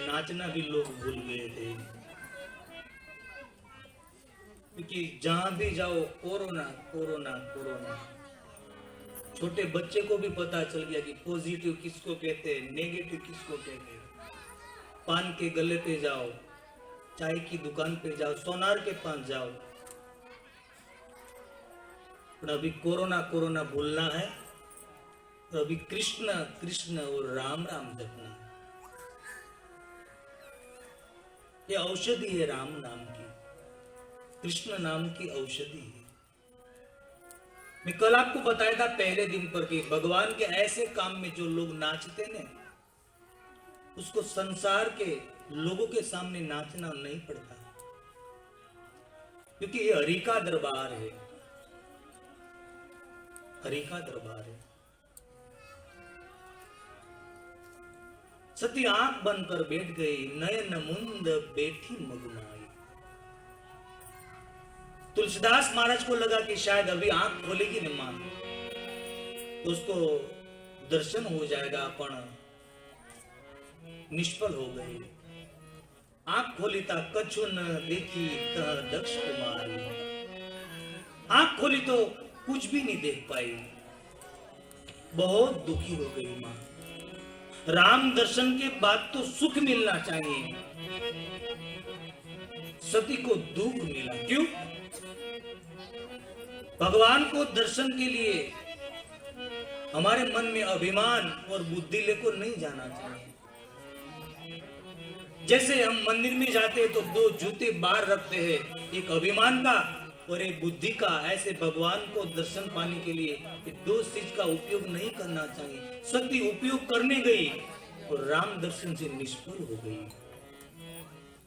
नाचना भी लोग भूल गए थे, क्योंकि जहां भी जाओ कोरोना कोरोना कोरोना। छोटे बच्चे को भी पता चल गया कि पॉजिटिव किसको कहते हैं, नेगेटिव किसको कहते हैं। पान के गले पे जाओ, चाय की दुकान पे जाओ, सोनार के पास जाओ, पर अभी कोरोना कोरोना भूलना है, तो अभी कृष्ण कृष्ण और राम राम जपना है। ये औषधि है राम नाम की, कृष्ण नाम की औषधि है। मैं कल आपको बताया था पहले दिन पर कि भगवान के ऐसे काम में जो लोग नाचते ने, उसको संसार के लोगों के सामने नाचना नहीं पड़ता, क्योंकि ये हरि का दरबार है, हरि का दरबार है। सती आंख बंद कर बैठ गई, नयन मुंद बैठी मगमाई। तुलसीदास महाराज को लगा कि शायद अभी आंख खोलेगी न मां तो उसको दर्शन हो जाएगा, पण निष्फल हो गई। आंख खोली ता कछु न देखी तह दक्ष कुमारी। आंख खोली तो कुछ भी नहीं देख पाई, बहुत दुखी हो गई मां। राम दर्शन के बाद तो सुख मिलना चाहिए, सती को दुख मिला। क्यों? भगवान को दर्शन के लिए हमारे मन में अभिमान और बुद्धि लेकर नहीं जाना चाहिए। जैसे हम मंदिर में जाते हैं तो दो जूते बाहर रखते हैं, एक अभिमान का और एक बुद्धि का। ऐसे भगवान को दर्शन पाने के लिए दो चीज का उपयोग नहीं करना चाहिए। सती उपयोग करने गई और राम दर्शन से निष्फल हो गई।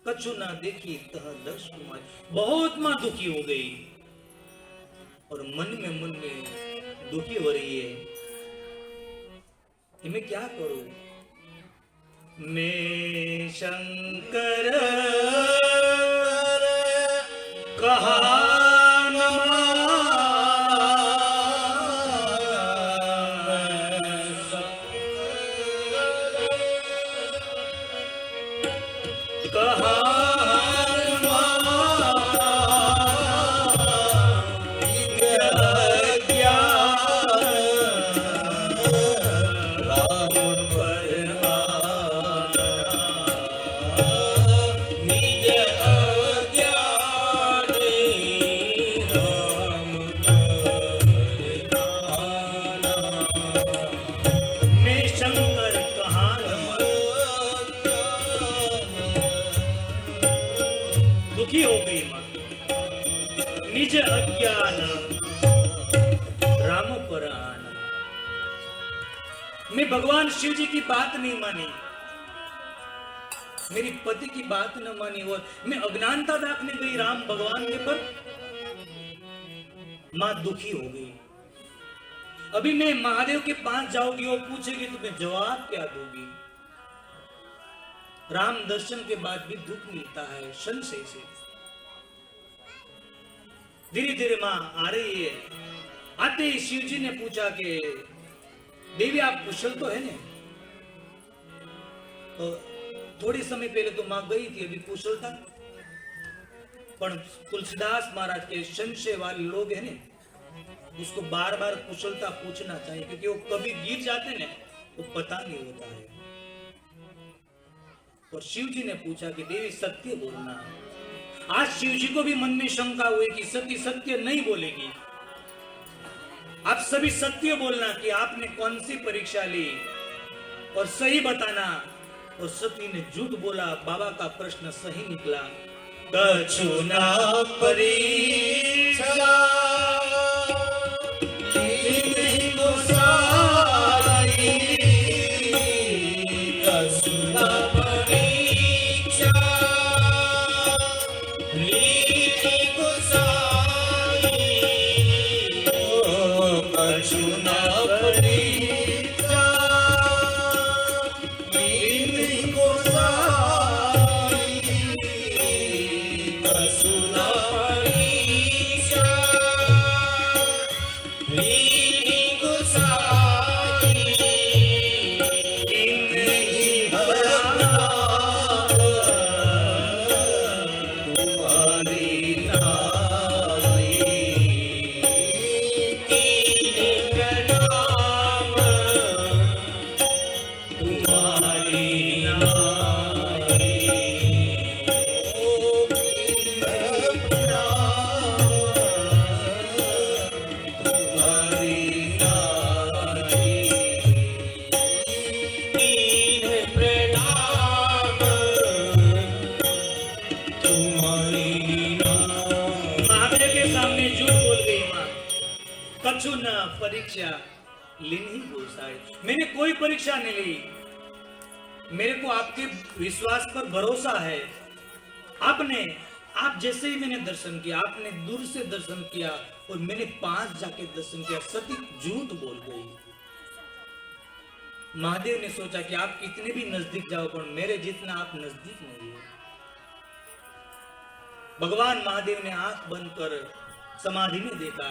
कछु ना देखी तह दक्ष कुमारी। बहुत मां दुखी हो गई और मन में दुखी हो रही है कि मैं क्या करूं। मैं शंकर कहा दुखी हो गई मां। निज अज्ञान राम पर आना। मैं भगवान शिव जी की बात नहीं मानी, मेरी पति की बात न मानी और मैं अज्ञानता दाखने गई राम भगवान के पर। मां दुखी हो गई। अभी मैं महादेव के पास जाऊंगी, वो पूछेगी तो मैं जवाब क्या दूंगी? राम दर्शन के बाद भी दुख मिलता है संशय से। धीरे धीरे मां आ रही है। आते ही शिव जी ने पूछा कि देवी आप कुशल तो है ना? तो थोड़ी समय पहले तो मां गई थी, अभी कुशल था। पर तुलसीदास महाराज के संशय वाले लोग है ना, उसको बार बार कुशलता पूछना चाहिए, क्योंकि वो कभी गिर जाते ना तो पता नहीं होता है। और शिव जी ने पूछा कि देवी सत्य बोलना। आज शिव जी को भी मन में शंका हुई कि सती सत्य नहीं बोलेगी। आप सभी सत्य बोलना कि आपने कौन सी परीक्षा ली और सही बताना। और सती ने झूठ बोला। बाबा का प्रश्न सही निकला। कछु ना परीक्षा परीक्षा लेनी गोसाई। मैंने कोई परीक्षा नहीं ली। मेरे को आपके विश्वास पर भरोसा है। आप जैसे ही मैंने दर्शन किया, आपने दूर से दर्शन किया और मैंने पास जाके दर्शन किया। सती झूठ बोल गई। महादेव ने सोचा कि आप कितने भी नजदीक जाओ पर मेरे जितना आप नजदीक नहीं हो। भगवान महादेव ने आंख बंद कर समाधि में देखा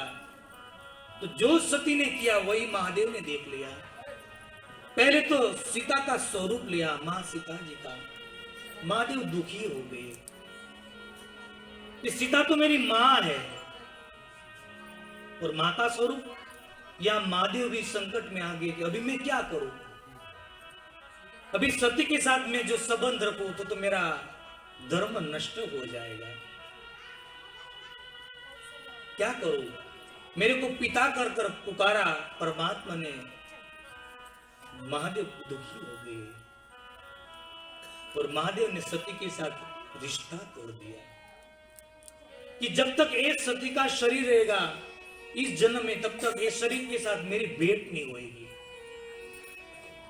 तो जो सती ने किया वही महादेव ने देख लिया। पहले तो सीता का स्वरूप लिया, मां सीता जी का। महादेव दुखी हो गए कि सीता तो मेरी मां है और मां का स्वरूप। या महादेव भी संकट में आ गए कि अभी मैं क्या करूं? अभी सती के साथ मैं जो संबंध रखूं तो मेरा धर्म नष्ट हो जाएगा। क्या करूं? मेरे को पिता कर कर पुकारा परमात्मा ने। महादेव दुखी हो गए और महादेव ने सती के साथ रिश्ता तोड़ दिया कि जब तक एक सती का शरीर रहेगा इस जन्म में, तब तक इस शरीर के साथ मेरी भेंट नहीं होगी।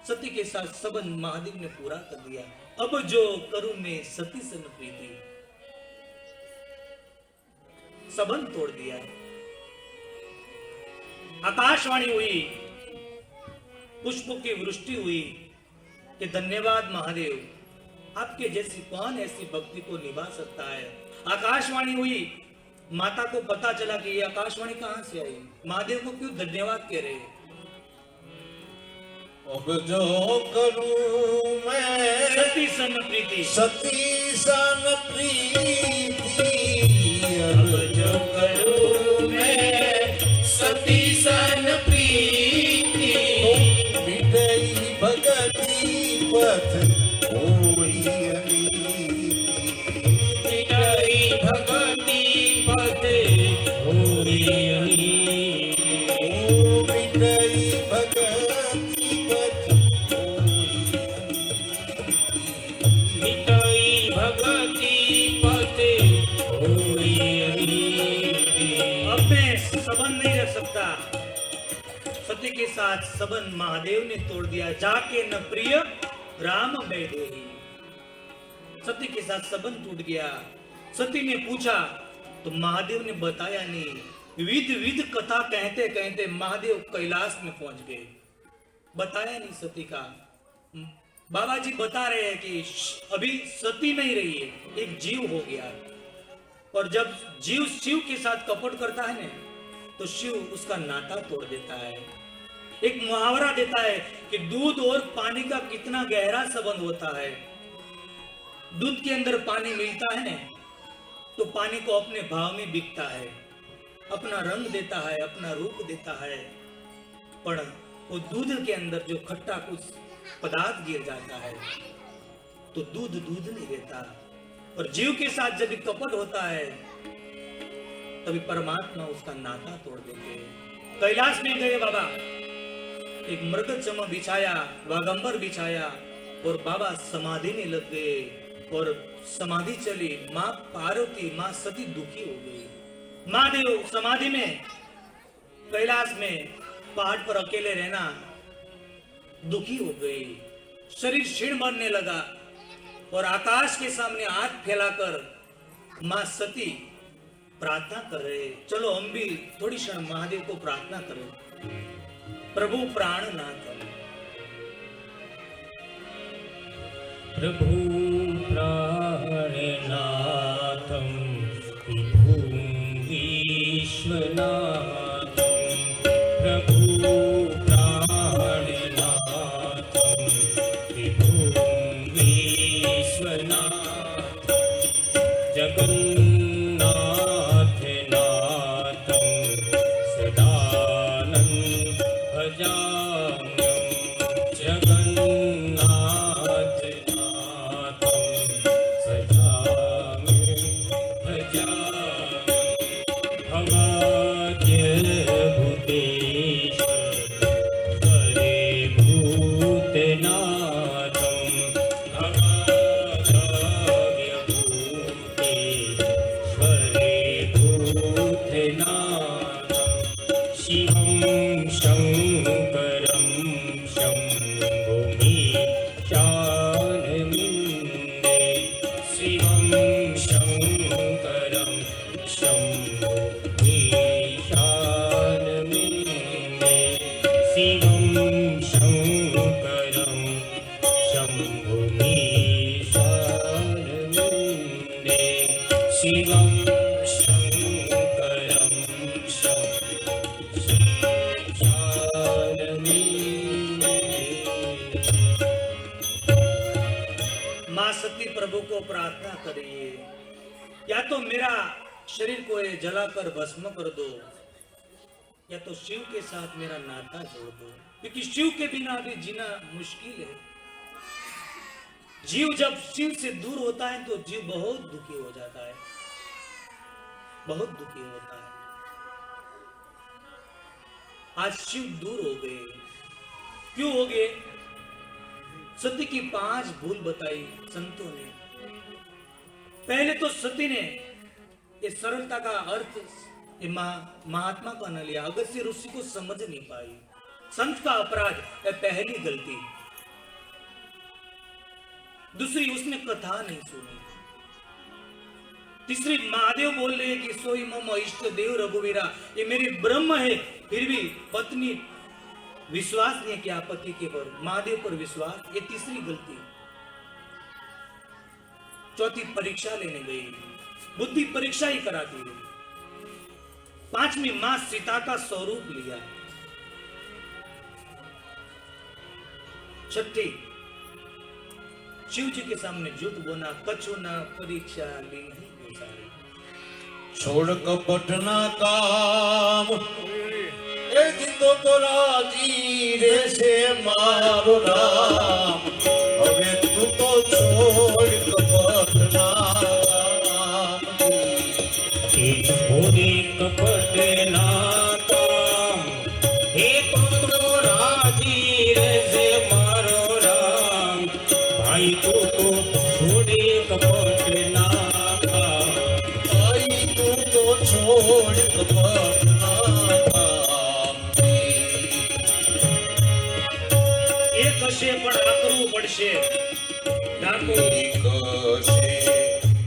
सती के साथ संबंध महादेव ने पूरा कर दिया। अब जो करूं मैं सती सन प्रीति, संबंध तोड़ दिया। आकाशवाणी हुई, पुष्पों की वृष्टि हुई कि धन्यवाद महादेव, आपके जैसी कौन ऐसी भक्ति को निभा सकता है। आकाशवाणी हुई, माता को पता चला कि ये आकाशवाणी कहां से आई। महादेव को क्यों धन्यवाद कह रहे? अब जो करूं मैं सती सन प्रीति, सती सन प्रीति, अब जो करूं मैं सती सन प्रीति, मिटई भगति पथ होई अनीति, मिटई भगति पथ होई अनीति, ओ मिटई भगति पथ होई अनीति, मिटई भगति पथ होई अनीति। अब मैं संबंध नहीं रख सकता। सती के साथ संबंध महादेव ने तोड़ दिया। जाके न प्रिय राम बैठे। सती के साथ संबंध टूट गया। सती ने पूछा तो महादेव ने बताया नहीं। विध विध कथा कहते कहते महादेव कैलाश में पहुंच गए। बताया नहीं सती का। बाबा जी बता रहे हैं कि अभी सती नहीं रही है, एक जीव हो गया। और जब जीव शिव के साथ कपट करता है ना, तो शिव उसका नाता तोड़ देता है। एक मुहावरा देता है कि दूध और पानी का कितना गहरा संबंध होता है। दूध के अंदर पानी मिलता है ना, तो पानी को अपने भाव में बिकता है, अपना रंग देता है, अपना रूप देता है। पर वो दूध के अंदर जो खट्टा कुछ पदार्थ गिर जाता है, तो दूध दूध नहीं रहता। और जीव के साथ जब कपट होता है, तभी परमात्मा उसका नाता तोड़ देते हैं। कैलाश में गए बाबा, एक मृगचम बिछाया, वागंबर बिछाया, और बाबा समाधि में लग गए। और समाधि चली, माँ पार्वती, माँ सती दुखी हो गई। महादेव समाधि में, कैलाश में पहाड़ पर अकेले रहना, दुखी हो गई। शरीर क्षीण मरने लगा। और आकाश के सामने हाथ फैलाकर माँ सती प्रार्थना कर रहे, चलो हम भी थोड़ी क्षण महादेव को प्रार्थना करें। प्रभु प्राणनाथ, प्रभु प्राणनाथं विभुं विश्वनाथं, प्रभु प्राणनाथं विभुं विश्वनाथं, जगन्नाथ नाथं सदानंद भजाम्यहम्, जगन्नाथ प्रभु को प्रार्थना करिए, या तो मेरा शरीर को जलाकर भस्म कर दो, या तो शिव के साथ मेरा नाता जोड़ दो, क्योंकि शिव के बिना भी जीना मुश्किल है। जीव जब शिव से दूर होता है तो जीव बहुत दुखी हो जाता है, बहुत दुखी होता है। आज शिव दूर हो गए। क्यों हो गए? सती की 5 भूल बताई संतों ने। पहले तो सती ने इस सरलता का अर्थ महात्मा का न लिया, अगस्त्य ऋषि को समझ नहीं पाई। संत का अपराध है पहली गलती। दूसरी, उसने कथा नहीं सुनी। तीसरी, महादेव बोल रहे कि सोई मम इष्ट देव रघुवीरा, ये मेरी ब्रह्म है, फिर भी पत्नी विश्वास नहीं किया पति के पर, महादेव पर विश्वास, ये तीसरी गलती। चौथी, परीक्षा लेने गई, बुद्धि परीक्षा ही कराती है। 5वीं, मां सीता का स्वरूप लिया। 6ठी, शिव जी के सामने झूठ बोला, कछु ना परीक्षा ली नहीं गुजारी। छोड़ कपट ना काम, तो राजी रे से मारो राम, अबे तू तो छोड़ कपट ना काम, छोड़े कपट ना काम, तू तो राजी रे से मारो राम, भाई तू तो छोड़े कपट ना काम, भाई तू तो छोड़ कपट ना काम। કશે પણ આકરવું પડશે, કશે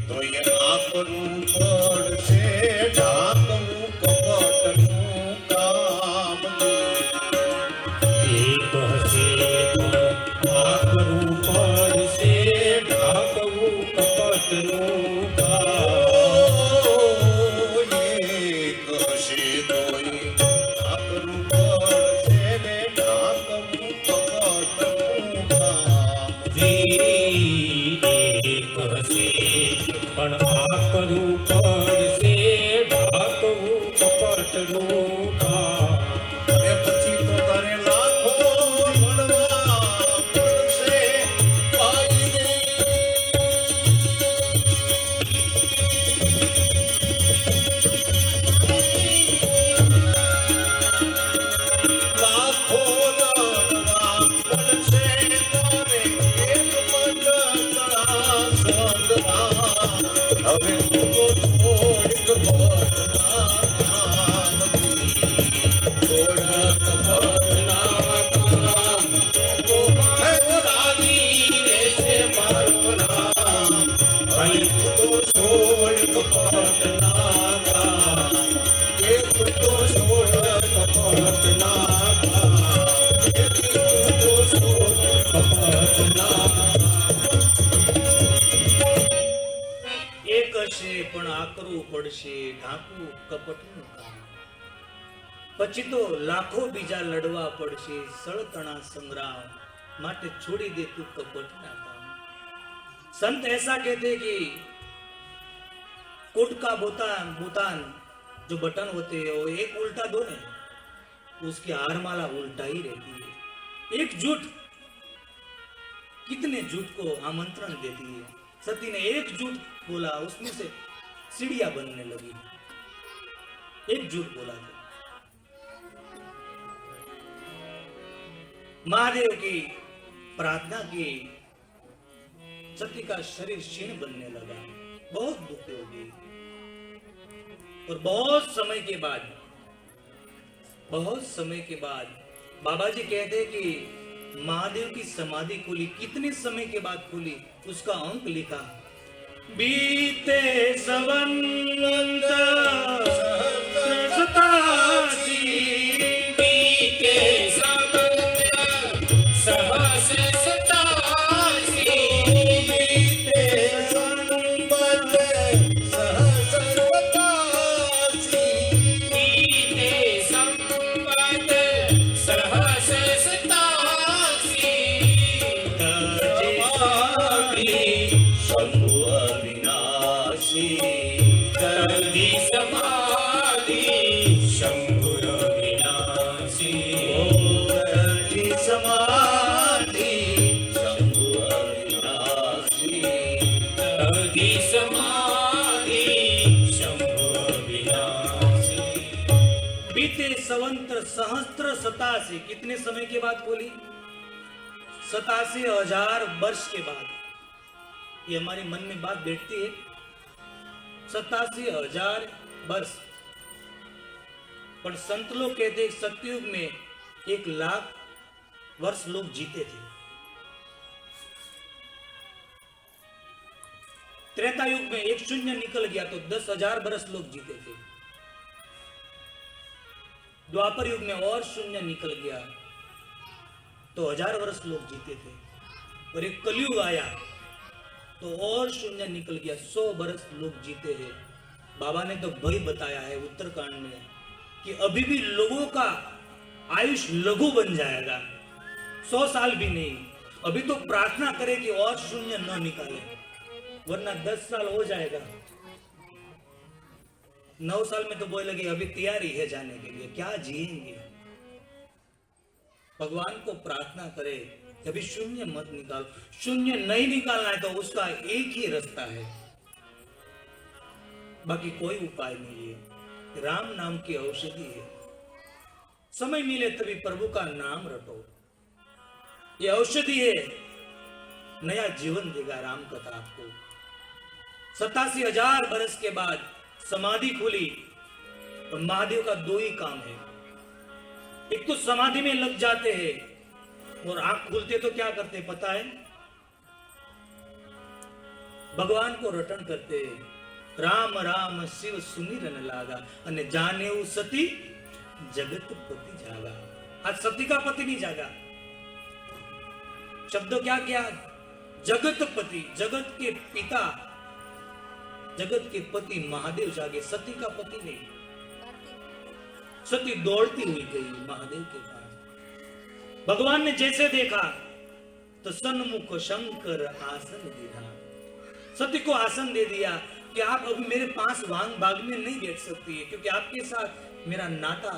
તો એ આકરવું પડશે, ઢાંકવું કપટ वे तुमको छोड़ कपट नाम छोड़ कपट नाम तो मारो राजी रे से मारो नाम भाई तुमको छोड़ कपट नाम ये तुमको छोड़ कपट नाम ये तुमको छोड़ कपट नाम એક હશે પણ આકરું પડશે ઢાંકવું કપટનું કામ પછી તો લાખો બીજા લડવા પડશે સળતણા સંગ્રામ માટે छोड़ी दे तू कपटना काम संत ऐसा कहते कि कोट का बोतान जो बटन होते हैं वो एक उल्टा दो ने उसकी हारमाला उल्टा ही रहती है एक झूठ कितने झूठ को आमंत्रण देती है सती ने एक झूठ बोला उसमें से सीढ़ियां बनने लगी एक झूठ बोला था महादेव की प्रार्थना की सती का शरीर क्षीण बनने लगा बहुत दुखी हो गई और बहुत समय के बाद बाबा जी कहते हैं कि महादेव की समाधि खुली कितने समय के बाद खुली उसका अंक लिखा बीते संवंत सतासी बीते संवंत सहस सतासी बीते संवत सहस्र सतासी बीते संवत सहस सतासी शंभु अविनाशी तर्हि समाधि शंभु अविनाशी तर्हि समाधि शंभु अविनाशी तर्हि समाधि शंभु अविनाशी बीते संवंत सहस्त्र सतासी कितने समय के बाद बोली 87,000 वर्ष के बाद ये हमारे मन में बात बैठती है 87,000 वर्ष पर संत लोग कहते हैं सतयुग में 1,00,000 वर्ष लोग जीते थे त्रेता युग में एक शून्य निकल गया तो 10,000 वर्ष लोग जीते थे द्वापर युग में और शून्य निकल गया तो 1000 वर्ष लोग जीते थे और एक कलयुग आया तो और शून्य निकल गया 100 वर्ष लोग जीते हैं बाबा ने तो भय बताया है उत्तरकांड में कि अभी भी लोगों का आयुष लघु बन जाएगा 100 साल भी नहीं अभी तो प्रार्थना करें कि और शून्य न निकाले वरना 10 साल हो जाएगा 9 साल में तो बोले लगे अभी तैयारी है जाने के लिए क्या जिएंगे भगवान को प्रार्थना करे अभी शून्य मत निकाल शून्य नहीं निकालना है तो उसका एक ही रास्ता है बाकी कोई उपाय नहीं है राम नाम की औषधि है समय मिले तभी प्रभु का नाम रटो ये औषधि है नया जीवन देगा राम कथा आपको 87,000 वर्ष के बाद समाधि खुली और महादेव का 2 ही काम है एक तो समाधि में लग जाते हैं और आंख खुलते तो क्या करते पता है भगवान को रटन करते राम राम शिव सुमिरन लागा अने जाने सती जगत पति जागा आज सती का पति नहीं जागा शब्द क्या किया जगत पति जगत के पिता जगत के पति महादेव जागे सती का पति नहीं सती दौड़ती हुई गई महादेव के पास भगवान ने जैसे देखा तो सन्मुख शंकर आसन दिया सती को आसन दे दिया कि आप अभी मेरे पास वांग बाग में नहीं बैठ सकती है क्योंकि आपके साथ मेरा नाता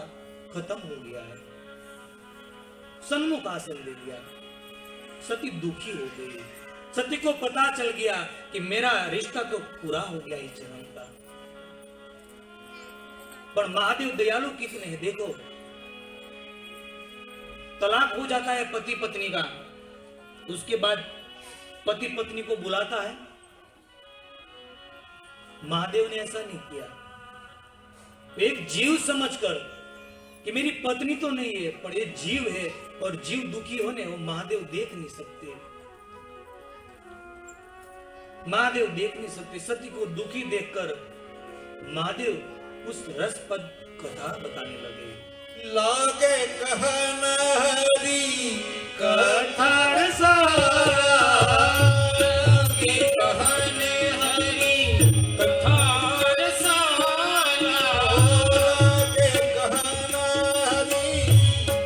खत्म हो गया है सन्मुख आसन दे दिया सती दुखी हो गई सती को पता चल गया कि मेरा रिश्ता तो पूरा हो गया इस जन्म का पर महादेव दयालु कितने हैं देखो तलाक हो जाता है पति पत्नी का उसके बाद पति पत्नी को बुलाता है महादेव ने ऐसा नहीं किया। एक जीव समझकर कि मेरी पत्नी तो नहीं है पर ये जीव है और जीव दुखी होने वो महादेव देख नहीं सकते। महादेव देख नहीं सकते। सती को दुखी देखकर महादेव उस रसपद कथा बताने लगे। लागे कहन हरि कथा रसाला, लागे कहन हरि कथा रसाला, लागे कहन हरि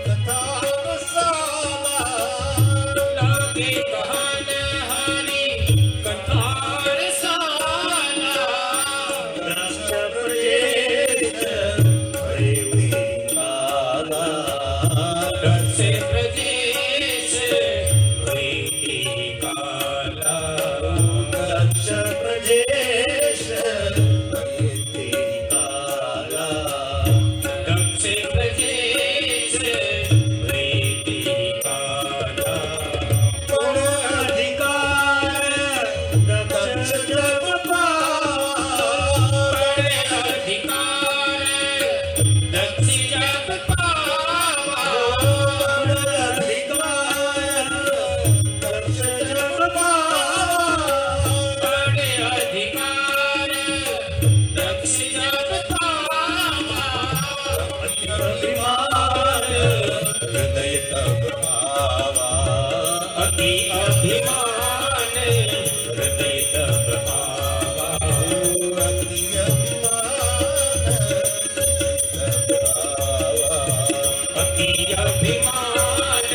कथा रसाला, लागे कहन हरि कथा रसाला, दक्ष प्रजेश हरे तेरी काला, दक्ष प्रजेश प्रीति काला, दक्ष प्रजेश हरे तेरी काला, दक्ष प्रजेश प्रीति काला, पर अधिकार दक्ष जग पावा, बड़े अधिकार दक्ष जग पावा, पर अधिकार दक्ष जग पावा, बड़े अधिकार दक्ष जग पावा, अभिमान हृदय तब आवा, अति अभिमान हृदय तब आवा, अति अभिमान तब आवा, अति अभिमान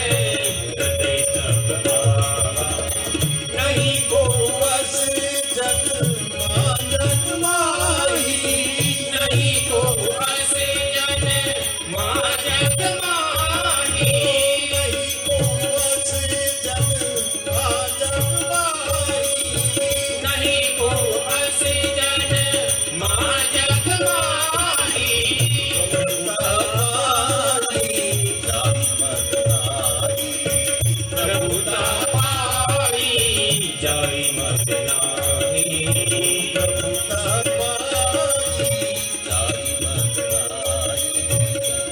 हृदय तब आवा, नहीं को वस जग जग माही, नहीं को असे जन मां जग माही, नहीं को वस जग जग माही, नहीं को असे जन मां जग माही, प्रभुता पाई जाई मत नाही,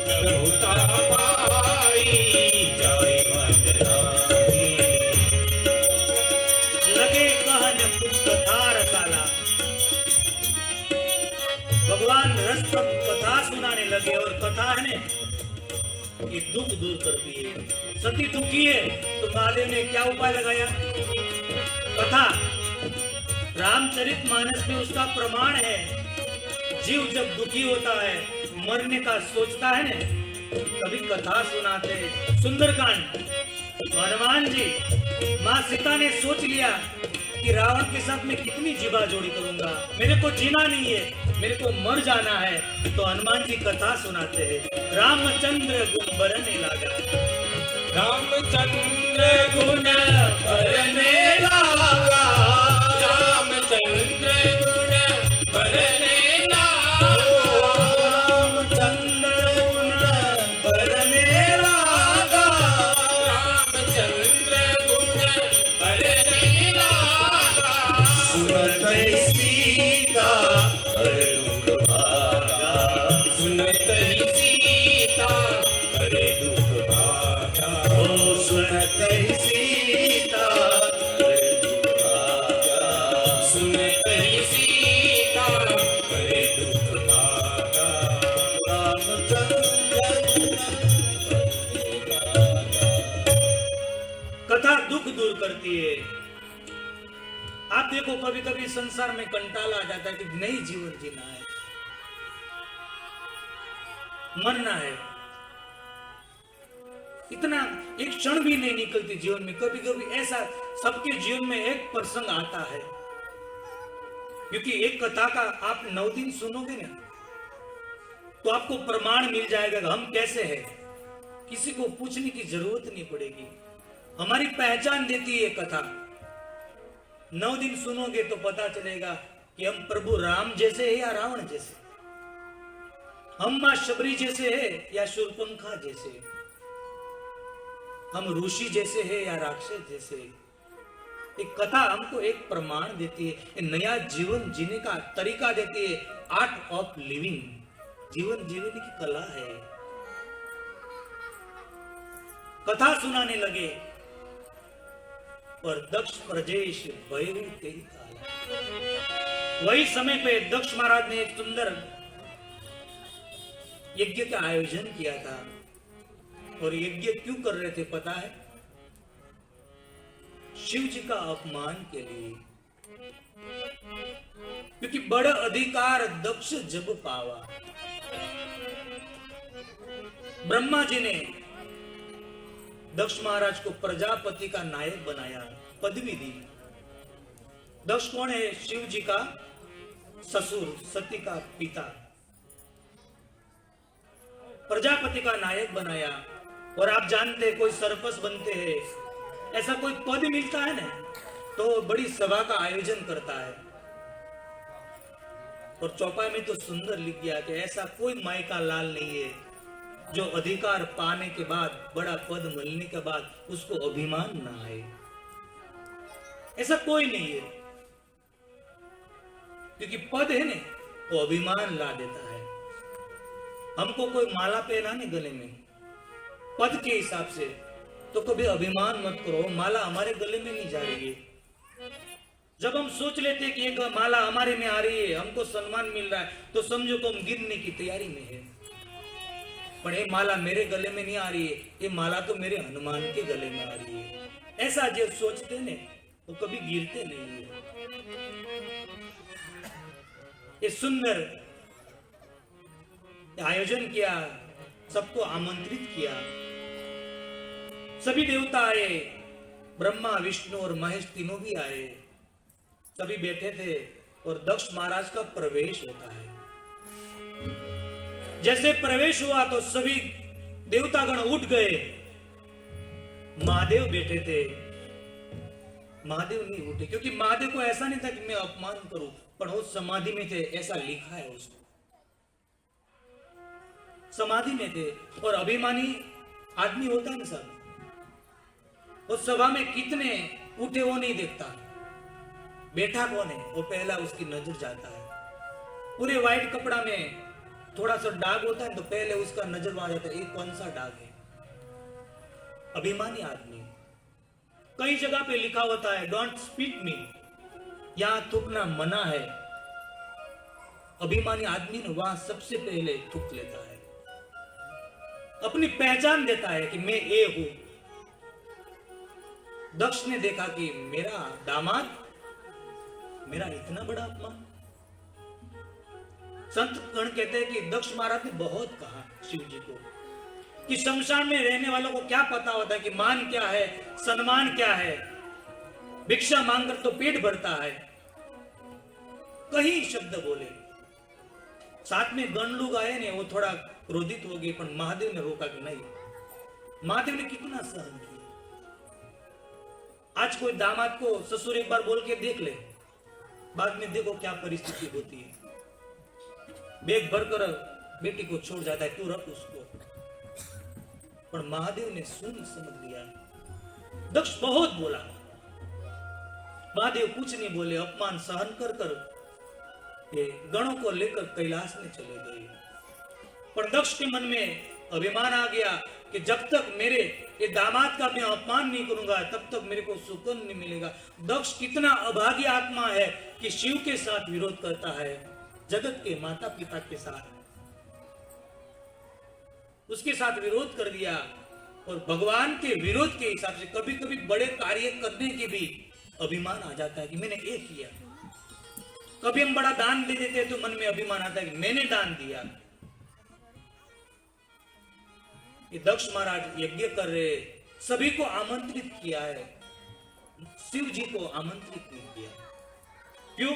प्रभुता पाई जाई मत नाही, लगे कहन कुछ कथा रसाला। भगवान रसपद कथा सुनाने लगे और कथा है ने ये दुख दूर करती है। सती दुखी है तो महादेव ने क्या उपाय लगाया? कथा। रामचरितमानस में उसका प्रमाण है। जीव जब दुखी होता है, मरने का सोचता है ना, कभी कथा सुनाते। सुंदरकांड। हनुमान जी, माँ सीता ने सोच लिया कि रावण के साथ मैं कितनी जीवा जोड़ी करूंगा, मेरे को जीना नहीं है, मेरे को मर जाना है। तो हनुमान जी कथा सुनाते हैं। रामचंद्र गुण बरने लगा, रामचंद्र गुण बरने लागा, रामचंद्र गुण बरने लागा, रामचंद्र गुण बरने लागा, रामचंद्र गुण बरने लागा, सुनत सीता हरे दुख भागा, सुनत ही सीता हरे दुख भागा, ओ सुनत सीता हरे दुख भागा, सुनत ही सीता हरे दुख भागा, रामचंद्र गुण बरने लागा। कथा दुख दूर करती है। आप देखो कभी कभी संसार में कंटाला आ जाता है कि नहीं जीवन जीना है, मरना है। इतना एक क्षण भी नहीं निकलती जीवन में। कभी कभी ऐसा सबके जीवन में एक प्रसंग आता है, क्योंकि एक कथा का आप 9 दिन सुनोगे ना तो आपको प्रमाण मिल जाएगा कि हम कैसे हैं। किसी को पूछने की जरूरत नहीं पड़ेगी, हमारी पहचान देती है कथा। 9 दिन सुनोगे तो पता चलेगा कि हम प्रभु राम जैसे हैं या रावण जैसे, हम मां शबरी जैसे हैं या शूर्पणखा जैसे, हम ऋषि जैसे हैं या राक्षस जैसे। एक कथा हमको एक प्रमाण देती है, एक नया जीवन जीने का तरीका देती है। आर्ट ऑफ लिविंग, जीवन जीने की कला है। कथा सुनाने लगे और दक्ष प्रजेश भयऊ तेरी काला। वही समय पे दक्ष महाराज ने एक सुंदर यज्ञ का आयोजन किया था। और यज्ञ क्यों कर रहे थे पता है? शिव जी का अपमान के लिए। क्योंकि बड़ा अधिकार दक्ष जब पावा, ब्रह्मा जी ने दक्ष महाराज को प्रजापति का नायक बनाया, पदवी दी। दक्ष कौन है? शिव जी का ससुर, सती का पिता। प्रजापति का नायक बनाया। और आप जानते हैं कोई सरपंच बनते हैं, ऐसा कोई पद मिलता है ना, तो बड़ी सभा का आयोजन करता है। और चौपाई में तो सुंदर लिख गया कि ऐसा कोई माई का लाल नहीं है जो अधिकार पाने के बाद, बड़ा पद मिलने के बाद उसको अभिमान ना आए। ऐसा कोई नहीं है, क्योंकि पद है ना वो अभिमान ला देता है। हमको कोई माला पहना नहीं गले में पद के हिसाब से, तो कभी अभिमान मत करो, माला हमारे गले में नहीं जा रही है। जब हम सोच लेते हैं कि एक माला हमारे में आ रही है, हमको सम्मान मिल रहा है, तो समझो तो हम गिरने की तैयारी में है। पर ये माला मेरे गले में नहीं आ रही है, ये माला तो मेरे हनुमान के गले में आ रही है। ऐसा जो सोचते ने वो कभी गिरते नहीं है। ये सुंदर आयोजन किया, सबको आमंत्रित किया, सभी देवता आए, ब्रह्मा विष्णु और महेश तीनों भी आए। सभी बैठे थे और दक्ष महाराज का प्रवेश होता है। जैसे प्रवेश हुआ तो सभी देवतागण उठ गए। महादेव बैठे थे, महादेव नहीं उठे, क्योंकि महादेव को ऐसा नहीं था कि मैं अपमान करूं, पर वो समाधि में थे, ऐसा लिखा है उसको। समाधि में थे। और अभिमानी आदमी होता है ना सब, उस सभा में कितने उठे वो नहीं देखता, बैठा कौन है वो पहला उसकी नजर जाता है। पूरे व्हाइट कपड़ा में थोड़ा सा दाग होता है तो पहले उसका नजर वहां जाता है, ये कौन सा दाग है। अभिमानी आदमी। कई जगह पे लिखा होता है डोंट स्पीक मी, यहां थूकना मना है। अभिमानी आदमी ने वहां सबसे पहले थूक लेता है, अपनी पहचान देता है कि मैं ये हूं। दक्ष ने देखा कि मेरा दामाद, मेरा इतना बड़ा अपमान। संत गण कहते हैं कि दक्ष महाराज ने बहुत कहा शिव जी को कि शमशान में रहने वालों को क्या पता होता है कि मान क्या है, सम्मान क्या है। भिक्षा मांगकर तो पेट भरता है। कई शब्द बोले, साथ में गण लोग आए ने, वो थोड़ा क्रोधित हो गए, पर महादेव ने रोका कि नहीं। महादेव ने कितना सहन किया। आज कोई दामाद को ससुर एक बार बोल के देख ले, बाद में देखो क्या परिस्थिति होती है। बैग भरकर बेटी को छोड़ जाता है, तू रख उसको। पर महादेव ने सुन समझ लिया। दक्ष बहुत बोला, महादेव कुछ नहीं बोले, अपमान सहन कर कर ये गणों को लेकर कैलाश में चले गए। पर दक्ष के मन में अभिमान आ गया कि जब तक मेरे ये दामाद का मैं अपमान नहीं करूंगा तब तक मेरे को सुकून नहीं मिलेगा। दक्ष कितना अभागी आत्मा है कि शिव के साथ विरोध करता है, जगत के माता पिता के साथ, उसके साथ विरोध कर दिया। और भगवान के विरोध के हिसाब से कभी कभी बड़े कार्य करने के भी अभिमान आ जाता है कि मैंने ये किया। कभी हम बड़ा दान दे देते हैं तो मन में अभिमान आता है कि मैंने दान दिया। ये दक्ष महाराज यज्ञ कर रहे, सभी को आमंत्रित किया है, शिव जी को आमंत्रित नहीं किया। क्यों?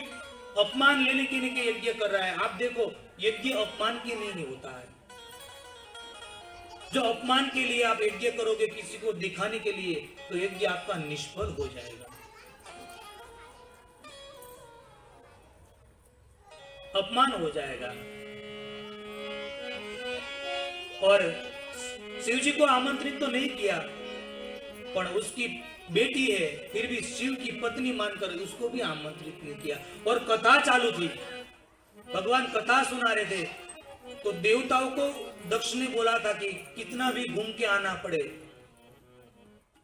अपमान लेने के लिए यज्ञ कर रहा है। आप देखो यज्ञ अपमान के लिए नहीं होता है। जो अपमान के लिए आप यज्ञ करोगे किसी को दिखाने के लिए, तो यज्ञ आपका निष्फल हो जाएगा। अपमान हो जाएगा। और शिव जी को आमंत्रित तो नहीं किया, पर उसकी बेटी है, फिर भी शिव की पत्नी मानकर उसको भी आमंत्रित नहीं किया। और कथा चालू थी, भगवान कथा सुना रहे थे, तो देवताओं को दक्ष ने बोला था कि कितना भी घूम के आना पड़े,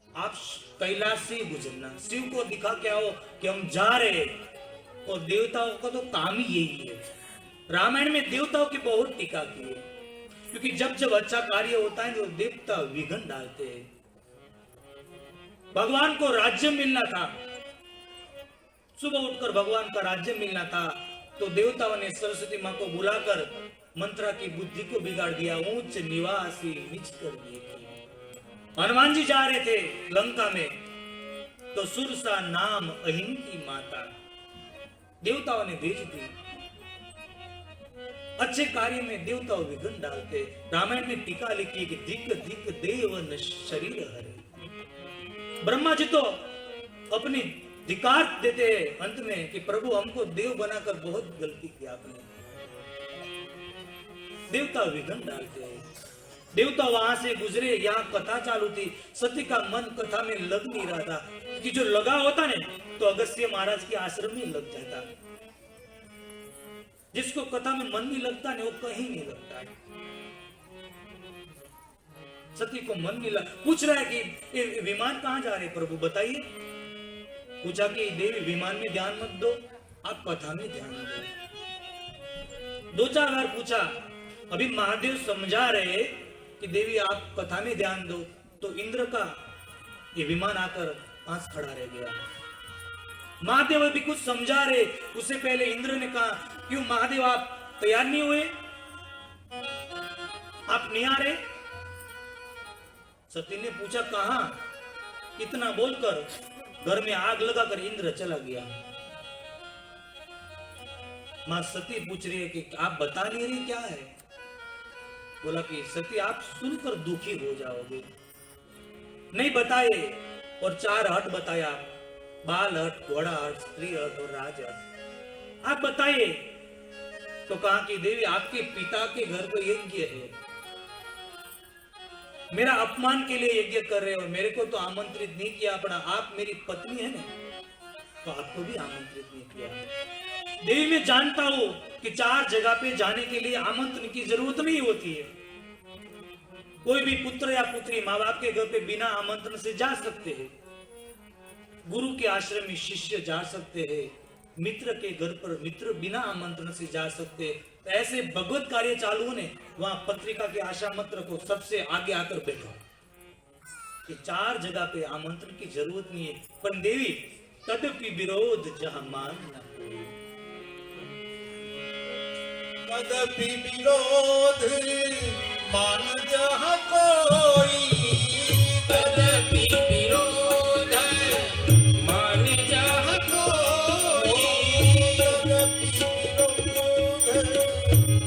आप कैलाश से ही गुजरना, शिव को दिखा के आओ कि हम जा रहे। और देवताओं का तो काम ही यही है। रामायण में देवताओं की बहुत टीका की है, क्योंकि जब जब अच्छा कार्य होता है तो देवता विघ्न डालते हैं। भगवान को राज्य मिलना था, सुबह उठकर भगवान का राज्य मिलना था, तो देवताओं ने सरस्वती मां को बुलाकर मंत्रा की बुद्धि को बिगाड़ दिया, ऊंच निवासी नीच कर दिए। हनुमान जी जा रहे थे लंका में, तो सुरसा नाम अहिन की माता देवताओं ने भेज दी। अच्छे कार्य में देवताओं विघ्न डालते। रामायण में टीका लिखी कि धिक धिक देव न शरीर हरे। ब्रह्मा जी तो अपनी धिकार देते हैं अंत में कि प्रभु हमको देव बनाकर बहुत गलती की आपने। देवता विघ्न डालते हैं। देवता वहां से गुजरे, यहाँ कथा चालू थी, सती का मन कथा में लग नहीं रहा था, कि जो लगा होता ने तो अगस्त्य महाराज के आश्रम में लग जाता। जिसको कथा में मन नहीं लगता ने वो कहीं नहीं लगता। सती को मन नहीं लगा, पूछ रहा है कि ये विमान कहां जा रहे प्रभु बताइए। पूछा कि देवी विमान में ध्यान मत दो, आप कथा में ध्यान दो। दो चार बार पूछा, अभी महादेव समझा रहे कि देवी आप कथा में ध्यान दो, तो इंद्र का ये विमान आकर पास खड़ा रह गया। महादेव अभी कुछ समझा रहे, उससे पहले इंद्र ने कहा, क्यों महादेव आप तैयार नहीं हुए, आप नहीं आ रहे। सती ने पूछा कहां, इतना बोलकर घर में आग लगाकर इंद्र चला गया। मां सती पूछ रही है कि आप बता नहीं रही क्या है। बोला कि सती आप सुनकर दुखी हो जाओगे। नहीं बताए, और 4 हट बताया, बाल हट, घोड़ा हट, स्त्री हट और राज हट। आप बताइए। तो कहा कि देवी आपके पिता के घर पर यज्ञ है, मेरा अपमान के लिए यज्ञ कर रहे हो, मेरे को तो आमंत्रित नहीं किया, अपना आप मेरी पत्नी है ना, तो आपको भी आमंत्रित नहीं किया। देवी मैं जानता हूं कि 4 जगह पे जाने के लिए आमंत्रण की जरूरत नहीं होती है। कोई भी पुत्र या पुत्री माँ बाप के घर पे बिना आमंत्रण से जा सकते हैं। गुरु के आश्रम में शिष्य जा सकते हैं, मित्र के घर पर मित्र बिना आमंत्रण से जा सकते हैं। तो ऐसे भगवत कार्य चालू होने, वहां पत्रिका के आशा मत्र को सबसे आगे आकर बैठो कि 4 जगह पे आमंत्रण की जरूरत नहीं है। पर देवी तदपि विरोध जहां मान न कोई, तदपि विरोध मान जहाँ कोई, तदपि विरोध मान जहाँ कोई, तदपि विरोध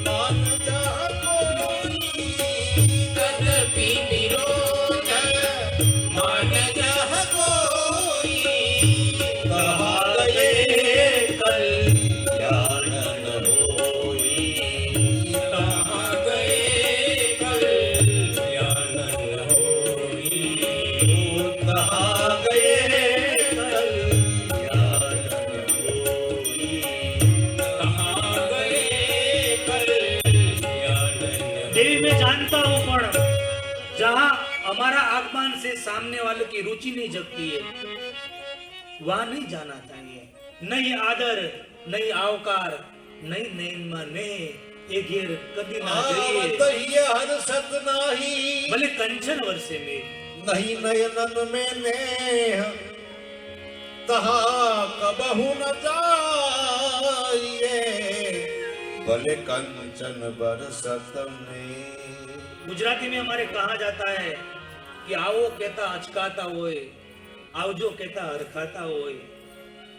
मान जहाँ कोई, तदपि विरोध मान जहाँ कोई, कहा गए कल्याण न होई, कहाँ गए कल्याण न होई, कहा गए कल्याण न होई। कहाँ गए कल्याण न देवी मैं जानता हूं, पर जहां हमारा आगमन से सामने वाले की रुचि नहीं जगती है, वहां नहीं जाना चाहिए। नहीं आदर, नहीं आवकार, नहीं नैनमा ने ये घेर कभी ना आवत जाइए, ये हर्षत नाही, भले कंचन वर्षे में। नहीं नयनन में नेह, तहा कबहु न जाइए, भले कंचन बरसत में। गुजराती में हमारे कहा जाता है कि आओ कहता अचकाता होए, आवजो कहता हरखाता होए,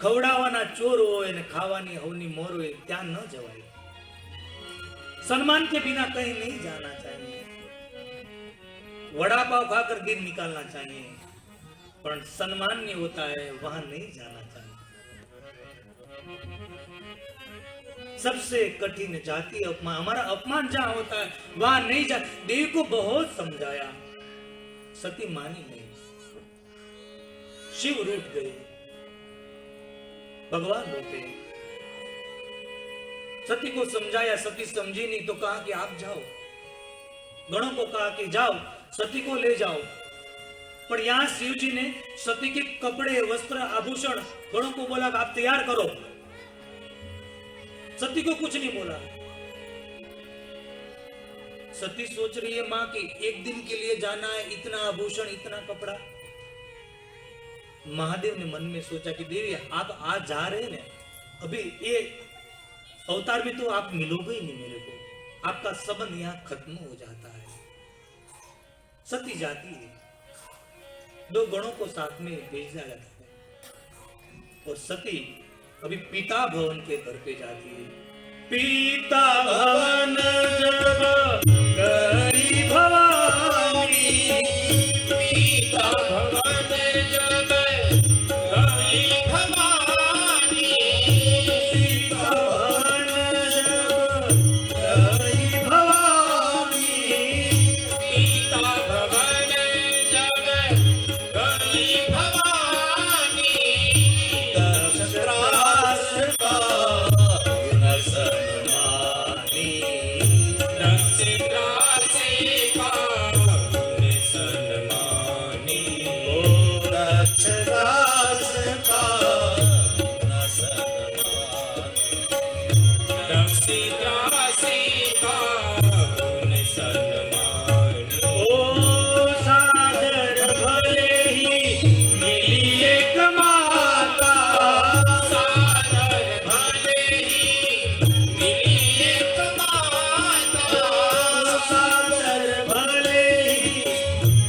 खवડાવવાના ચોર હોય ને ખાવાની હવની મોર હોય ત્યાં ન જવાય। सम्मान के बिना कहीं नहीं जाना चाहिए। वड़ा पाव खाकर दिन निकालना चाहिए, पर सम्मान नहीं होता है वहां नहीं जाना चाहिए। सबसे कठिन जाति अपमान, हमारा अपमान जहां होता है वहां नहीं जा। देवी को बहुत समझाया, सती मानी नहीं। शिव रूठ गए। भगवान रोते। सती को समझाया, सती समझी नहीं तो कहा कि आप जाओ। गणों को कहा कि जाओ सती को ले जाओ। पर यहां शिव जी ने सती के कपड़े, वस्त्र, आभूषण गणों को बोला कि आप तैयार करो। सती को कुछ नहीं बोला। सती सोच रही है मां की एक दिन के लिए जाना है, इतना आभूषण, इतना कपड़ा। महादेव ने मन में सोचा कि देवी आप आज जा रहे हैं ना, अभी ये अवतार में तो आप मिलोगे ही नहीं मेरे को, आपका संबंध यहां खत्म हो जाता है। सती जाती है, दो गणों को साथ में भेजा जाता है और सती अभी पिता भवन के घर पे जाती है। पिता भवन जब गई भवानी, पिता भवन जब गई भवानी, पिता भवन जब गई भवानी, पिता भवन जब गई भवानी, दशरास का नसन मानी, दक्षराशि का निसन मानी, ओ दशरास का नसन मानी। दक्षराशि का निसन मानी। ओ सादर भले ही मिली एक माता, सादर भले ही मिली एक माता, सादर भले ही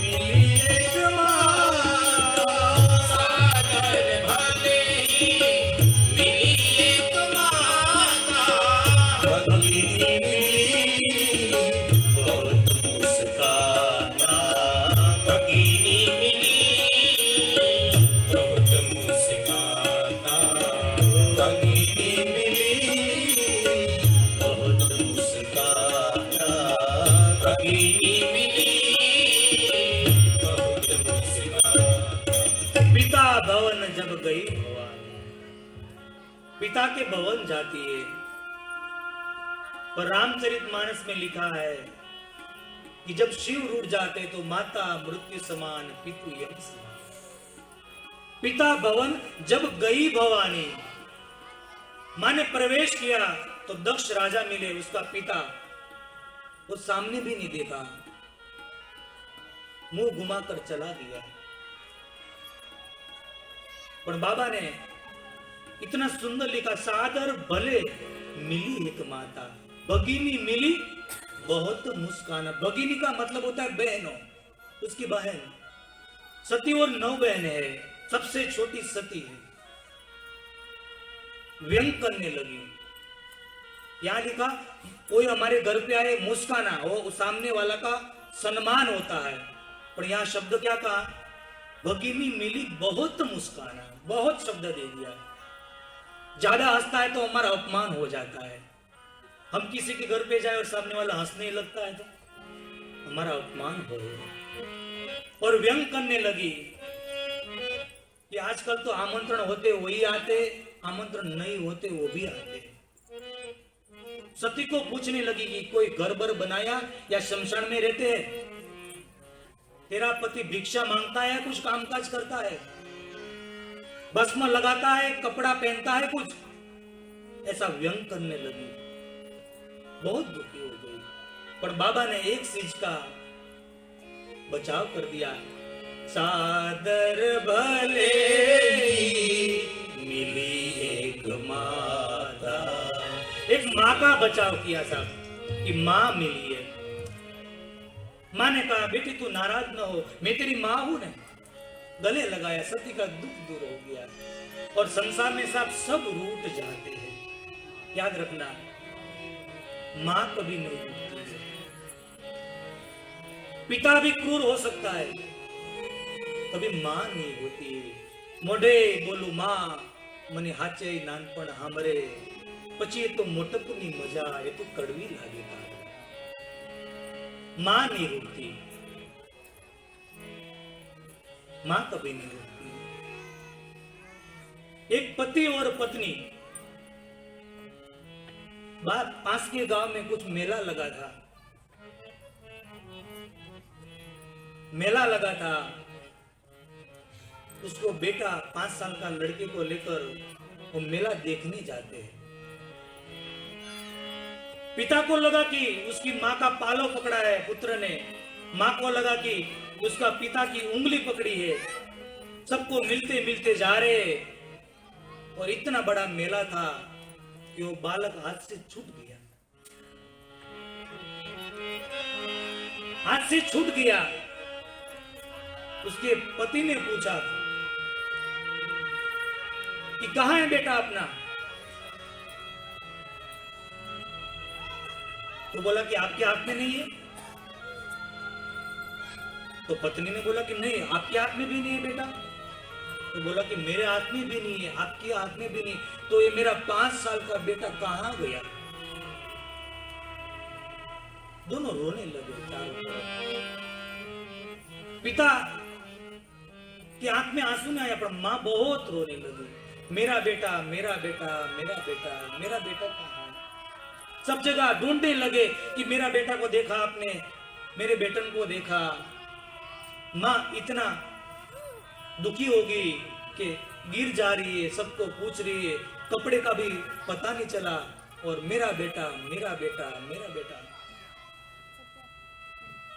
मिली एक माता, सादर भले ही मिली एक माता, भगिनी मिली बहुत मुस्काना, भगिनी मिली बहुत मुस्काता, भगिनी मिली बहुत मुस्काना, भगिनी मिली बहुत मुस्काता। पिता भवन जब गई भवानी, पिता के भवन जाती है। पर रामचरितमानस में लिखा है कि जब शिव रूठ जाते तो माता मृत्यु समान, पितु यम समान। पिता भवन जब गई भवानी, मां ने प्रवेश किया तो दक्ष राजा मिले, उसका पिता, वो सामने भी नहीं देखा, मुंह घुमाकर चला गया। पर बाबा ने इतना सुंदर लिखा, सादर भले मिली एक माता, भगिनी मिली बहुत मुस्काना। भगिनी का मतलब होता है बहनों, उसकी बहन। सती और 9 बहनें हैं, सबसे छोटी सती है। व्यंग करने लगी। यहां लिखा कोई हमारे घर पे आए मुस्काना, वो सामने वाला का सम्मान होता है। पर यहां शब्द क्या कहा, भगिनी मिली बहुत मुस्काना, बहुत शब्द दे दिया। ज्यादा हंसता है तो हमारा अपमान हो जाता है। हम किसी के घर पे जाए और सामने वाला हंसने लगता है तो हमारा अपमान हो। और व्यंग करने लगी कि आजकल तो आमंत्रण होते वही आते, आमंत्रण नहीं होते वो भी आते। सती को पूछने लगी कि कोई घर बर बनाया या शमशान में रहते हैं? तेरा पति भिक्षा मांगता है, कुछ कामकाज करता है, भस्म लगाता है, कपड़ा पहनता है कुछ? ऐसा व्यंग करने लगी। बहुत दुखी हो गई। पर बाबा ने एक चीज का बचाव कर दिया, सादर भले मिली एक माता। एक माँ का बचाव किया साहब कि माँ मिली है। माँ ने कहा बेटी तू नाराज न हो, मैं तेरी माँ हूं ना। गले लगाया, सती का दुख दूर हो गया। और संसार में साहब सब रूठ जाते हैं। याद रखना, मां कभी नहीं रूठती है। पिता भी क्रूर हो सकता है, कभी मां नहीं होती। मोढे बोलू मां મને હાચે નાનપણ હામરે પછી એ તો મોટપની મજા એ તો કડવી લાગે તારે। मां नहीं रूठती, मां कभी नहीं रूठती। एक पति और पत्नी, बात पास के गांव में कुछ मेला लगा था। मेला लगा था, उसको बेटा 5 साल का लड़के को लेकर वो मेला देखने जाते हैं। पिता को लगा कि उसकी माँ का पालो पकड़ा है पुत्र ने, माँ को लगा कि उसका पिता की उंगली पकड़ी है। सबको मिलते मिलते जा रहे, और इतना बड़ा मेला था कि वो बालक हाथ से छूट गया, हाथ से छूट गया। उसके पति ने पूछा कि कहां है बेटा अपना? तो बोला कि आपके हाथ में नहीं है। तो पत्नी ने बोला कि नहीं, आपके हाथ में भी नहीं है बेटा। तो बोला कि मेरे हाथ में भी नहीं है, आपके हाथ में भी नहीं। तो ये मेरा 5 साल का बेटा कहां गया? दोनों रोने लगे चारों तरफ। पिता की आंख में आंसू नहीं आया, पर मां बहुत रोने लगी। मेरा बेटा, मेरा बेटा, मेरा बेटा, मेरा बेटा कहां है? सब जगह ढूंढने लगे कि मेरा बेटा को देखा आपने, मेरे बेटन को देखा। मां इतना दुखी होगी कि गिर जा रही है, सबको पूछ रही है, कपड़े का भी पता नहीं चला। और मेरा बेटा, मेरा बेटा, मेरा बेटा।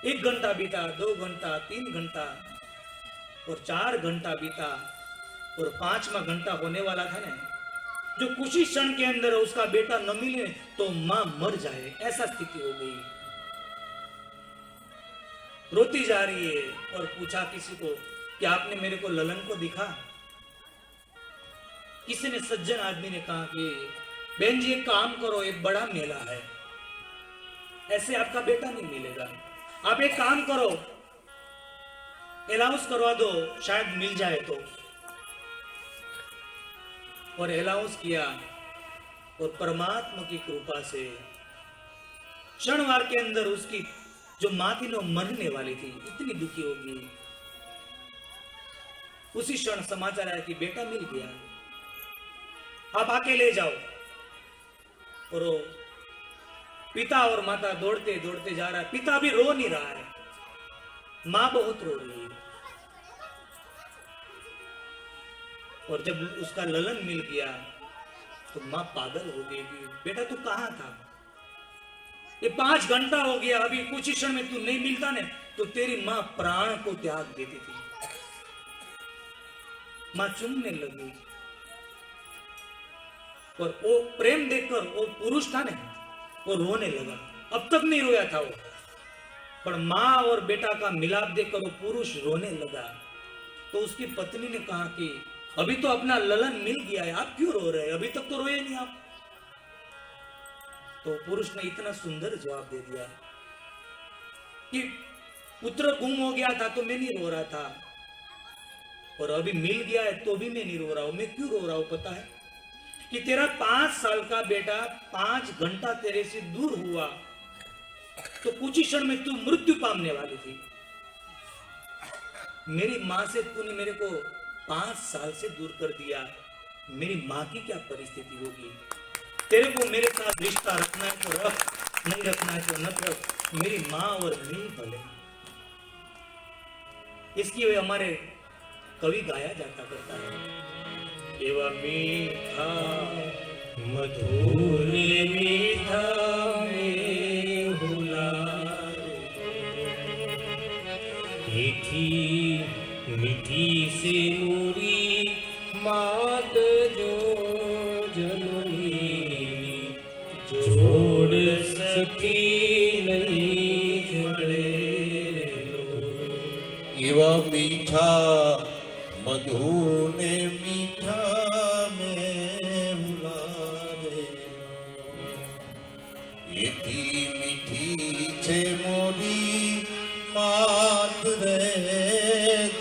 1 घंटा बीता, 2 घंटा, 3 घंटा और 4 घंटा बीता, और 5वां घंटा होने वाला था ना, जो कुछ ही क्षण के अंदर उसका बेटा न मिले तो मां मर जाए, ऐसा स्थिति हो गई। रोती जा रही है और पूछा किसी को कि आपने मेरे को ललन को दिखा? किसी ने, सज्जन आदमी ने कहा कि बहन जी एक काम करो, एक बड़ा मेला है, ऐसे आपका बेटा नहीं मिलेगा। आप एक काम करो, अलाउंस करवा दो, शायद मिल जाए तो। और अलाउंस किया, और परमात्मा की कृपा से क्षणवार के अंदर उसकी जो मां थी ना मरने वाली थी, इतनी दुखी होगी। उसी क्षण समाचार आया कि बेटा मिल गया, आप आके ले जाओ। और वो पिता और माता दौड़ते दौड़ते जा रहा है। पिता भी रो नहीं रहा है, मां बहुत रो रही है। और जब उसका ललन मिल गया तो मां पागल हो गई कि बेटा तू कहां था? ये 5 घंटा हो गया, अभी कुछ ही क्षण में तू नहीं मिलता ने तो तेरी मां प्राण को त्याग देती थी। मां चुनने लगी, और वो प्रेम देखकर वो पुरुष था ने, वो रोने लगा। अब तक नहीं रोया था वो, पर मां और बेटा का मिलाप देखकर वो पुरुष रोने लगा। तो उसकी पत्नी ने कहा कि अभी तो अपना ललन मिल गया है, आप क्यों रो रहे हैं? अभी तक तो रोए नहीं आप। तो पुरुष ने इतना सुंदर जवाब दे दिया कि पुत्र गुम हो गया था तो मैं नहीं रो रहा था, और अभी मिल गया है तो भी मैं नहीं रो रहा हूं। मैं क्यों रो रहा हूं पता है? कि तेरा 5 साल का बेटा 5 घंटा तेरे से दूर हुआ तो कुछ ही क्षण में तू मृत्यु पाने वाली थी। मेरी मां से तूने मेरे को 5 साल से दूर कर दिया, मेरी मां की क्या परिस्थिति होगी? तेरे को मेरे साथ रिश्ता रखना है तो रख, नहीं रखना है तो न रख, मेरी मां और मैं भले। इसकी वजह हमारे कवि गाया जाता करता है, एवा मीठा मधुर मीठा में मीठी मीठी से मोरी मात जो जननी जोड़ सकी नहीं जोड़े एवा मीठा मधु ने मीठा में भुलावे एती मीठी छे मोरी मात रे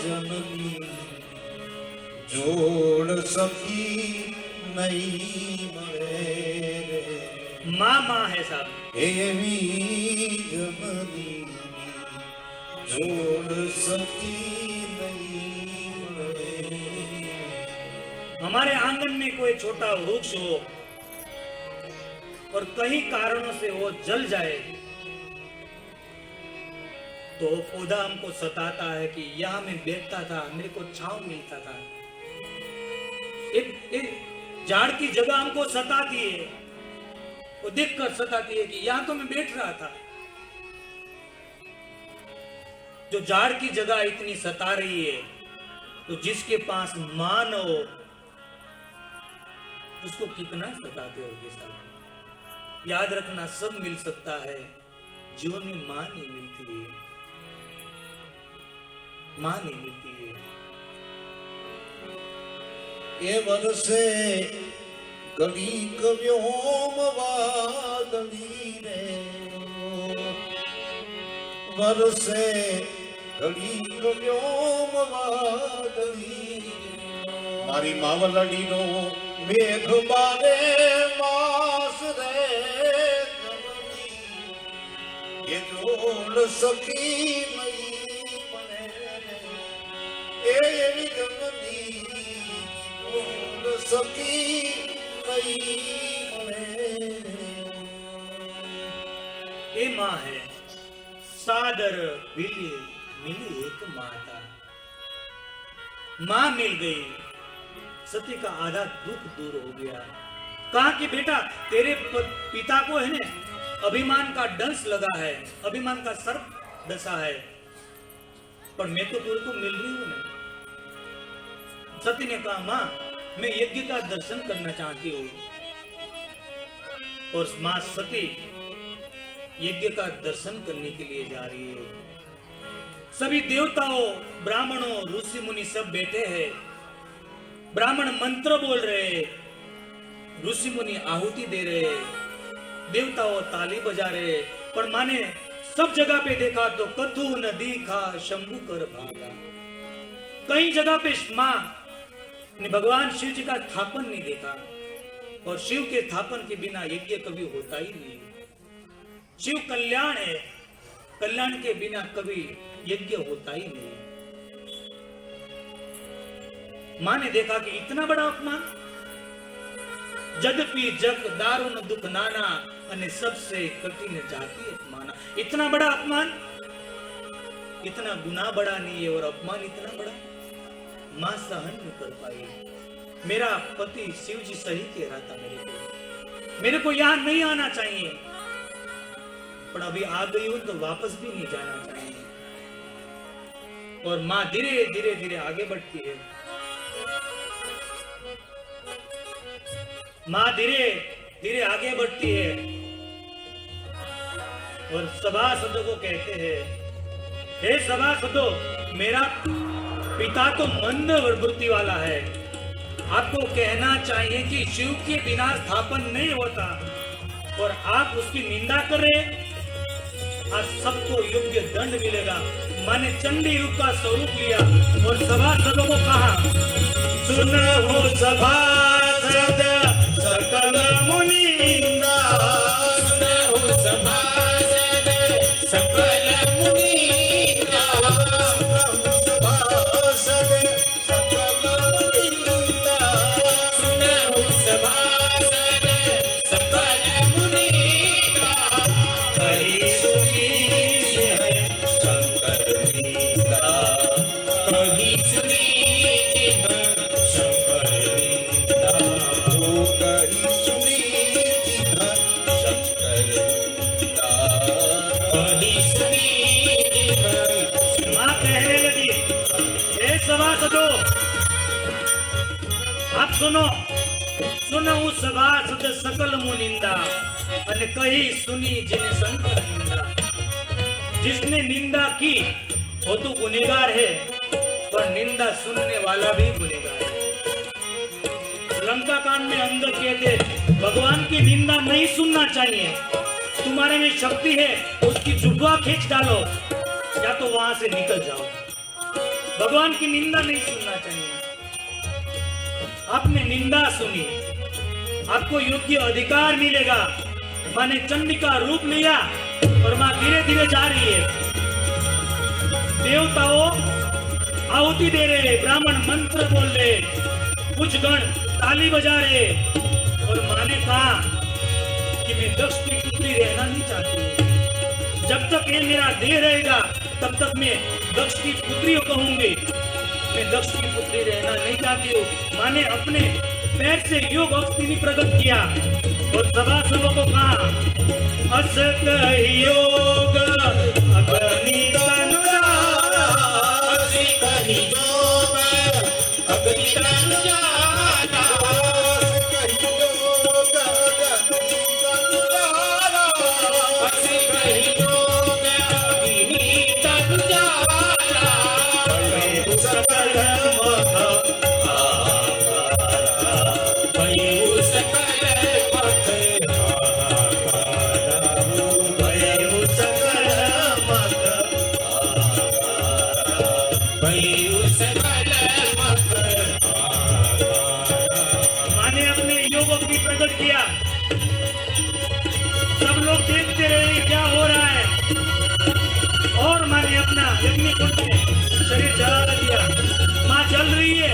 जननी जोड़ सकी नहीं मरे रे। माँ माँ है साहब, एवी जननी जोड़ सकी नहीं मरे। हमारे आंगन में कोई छोटा वृक्ष हो और कई कारणों से वो जल जाए तो पौधा हमको सताता है कि यहां मैं बैठता था, मेरे को छांव मिलता था। एक झाड़ की जगह हमको सताती है, वो देखकर सताती है कि यहां तो मैं बैठ रहा था। जो झाड़ की जगह इतनी सता रही है, तो जिसके पास मान हो उसको कितना सताते होगे साहब। याद रखना, सब मिल सकता है, जीवन में मां नहीं मिलती है, मां नहीं मिलती है। ये वर्षे घड़ी कव्योम वादली रे, वर्षे घड़ी कव्योम वादली, मारी मावलડી નો મેઘ બારે માસ રે જમની, એ જોડ સખી મઈ મને એ એવી જમની જોડ સખી મઈ મને। ये माँ है सादर मिली मिली एक माता। माँ मिल गई, सती का आधा दुख दूर हो गया। कहा कि बेटा तेरे पिता को है ना अभिमान का डंस लगा है, अभिमान का सर्प डसा है, पर मैं तो तेरे को मिल रही हूं ना। सती ने कहा माँ मैं यज्ञ का दर्शन करना चाहती हूँ। और माँ सती यज्ञ का दर्शन करने के लिए जा रही है। सभी देवताओं, ब्राह्मणों, ऋषि मुनि सब बैठे हैं। ब्राह्मण मंत्र बोल रहे, ऋषि मुनि आहुति दे रहे, देवताओं ताली बजा रहे। पर माने सब जगह पे देखा तो कद्दू न दिखा शंभु कर भागा। कई जगह पे मां ने भगवान शिव जी का स्थापन नहीं देखा, और शिव के स्थापन के बिना यज्ञ कभी होता ही नहीं। शिव कल्याण है, कल्याण के बिना कभी यज्ञ होता ही नहीं। मां ने देखा कि इतना बड़ा अपमान, जदपि जग दारुण दुख नाना अने सबसे कठिन जाति अपमाना। इतना बड़ा अपमान, इतना गुनाह बड़ा नहीं है और अपमान इतना बड़ा, मां सहन नहीं कर पाई। मेरा पति शिव जी सही कह रहा था, मेरे को यहां नहीं आना चाहिए, पर अभी आ गई हूं तो वापस भी नहीं जाना चाहिए। और मां धीरे धीरे धीरे आगे बढ़ती है। मां धीरे धीरे आगे बढ़ती है और सभासदों को कहते हैं, हे सभासदों, मेरा पिता तो मंद वृत्ति वाला है। आपको कहना चाहिए कि शिव के बिना स्थापन नहीं होता, और आप उसकी निंदा कर रहे। आज सबको योग्य दंड मिलेगा। माने चंडी रूप का स्वरूप लिया और सभासदों को कहा, सुनो सभासद सकल मुनिंदा, सुनो सभासद सकल मुनिंदा, सभासद सकल मुनिंदा, सुनो सभासद सकल मुनिंदा, कही सुनी है शंकर लीला, कही सुनी है शंकर लीला, कही सुनी है शंकर लीला, कही सुनी है। मां कहने लगी, हे सभासदों, आप सुनो, सुनो सभासद सकल मुनिंदा, અને કही सुनी जिने शंकर निंदा। जिसने निंदा की वो तो गुनहगार है, पर निंदा सुनने वाला भी गुनहगार है। लंका कांड में अंदर कहते, भगवान की निंदा नहीं सुनना चाहिए। तुम्हारे में शक्ति है, उसकी जुड़वा खींच डालो, या तो वहां से निकल जाओ। भगवान की निंदा नहीं सुनना चाहिए। आपने निंदा सुनी, आपको योग्य अधिकार मिलेगा। माने चंडी का रूप लिया और मां धीरे धीरे जा रही है। देवताओं आहुति दे रहे, ब्राह्मण मंत्र बोल रहे, कुछ गण ताली बजा रहे और माँ ने कहा कि मैं दक्ष की पुत्री रहना नहीं चाहती हूँ। जब तक ये मेरा देह रहेगा तब तक मैं दक्ष की पुत्री कहूंगी। मैं दक्ष की पुत्री रहना नहीं चाहती हूँ। माँ ने अपने पैर से योग अग्नि प्रकट किया और सभासदों को कहा, असत योग अग्नि तनुजारा, असत योग अग्नि तनुजारा, असत योग अग्नि तनुजारा, असत योग अग्नि तनुजारा, भयउ सकल मख भयउ सकल मख भयउ सकल मख भयउ सकल मख। माँ ने अपने योग अग्नि प्रकट किया। सब लोग देखते रहे क्या हो रहा है और माँ ने अपना यज्ञ कुंड में शरीर जला दिया। माँ जल रही है।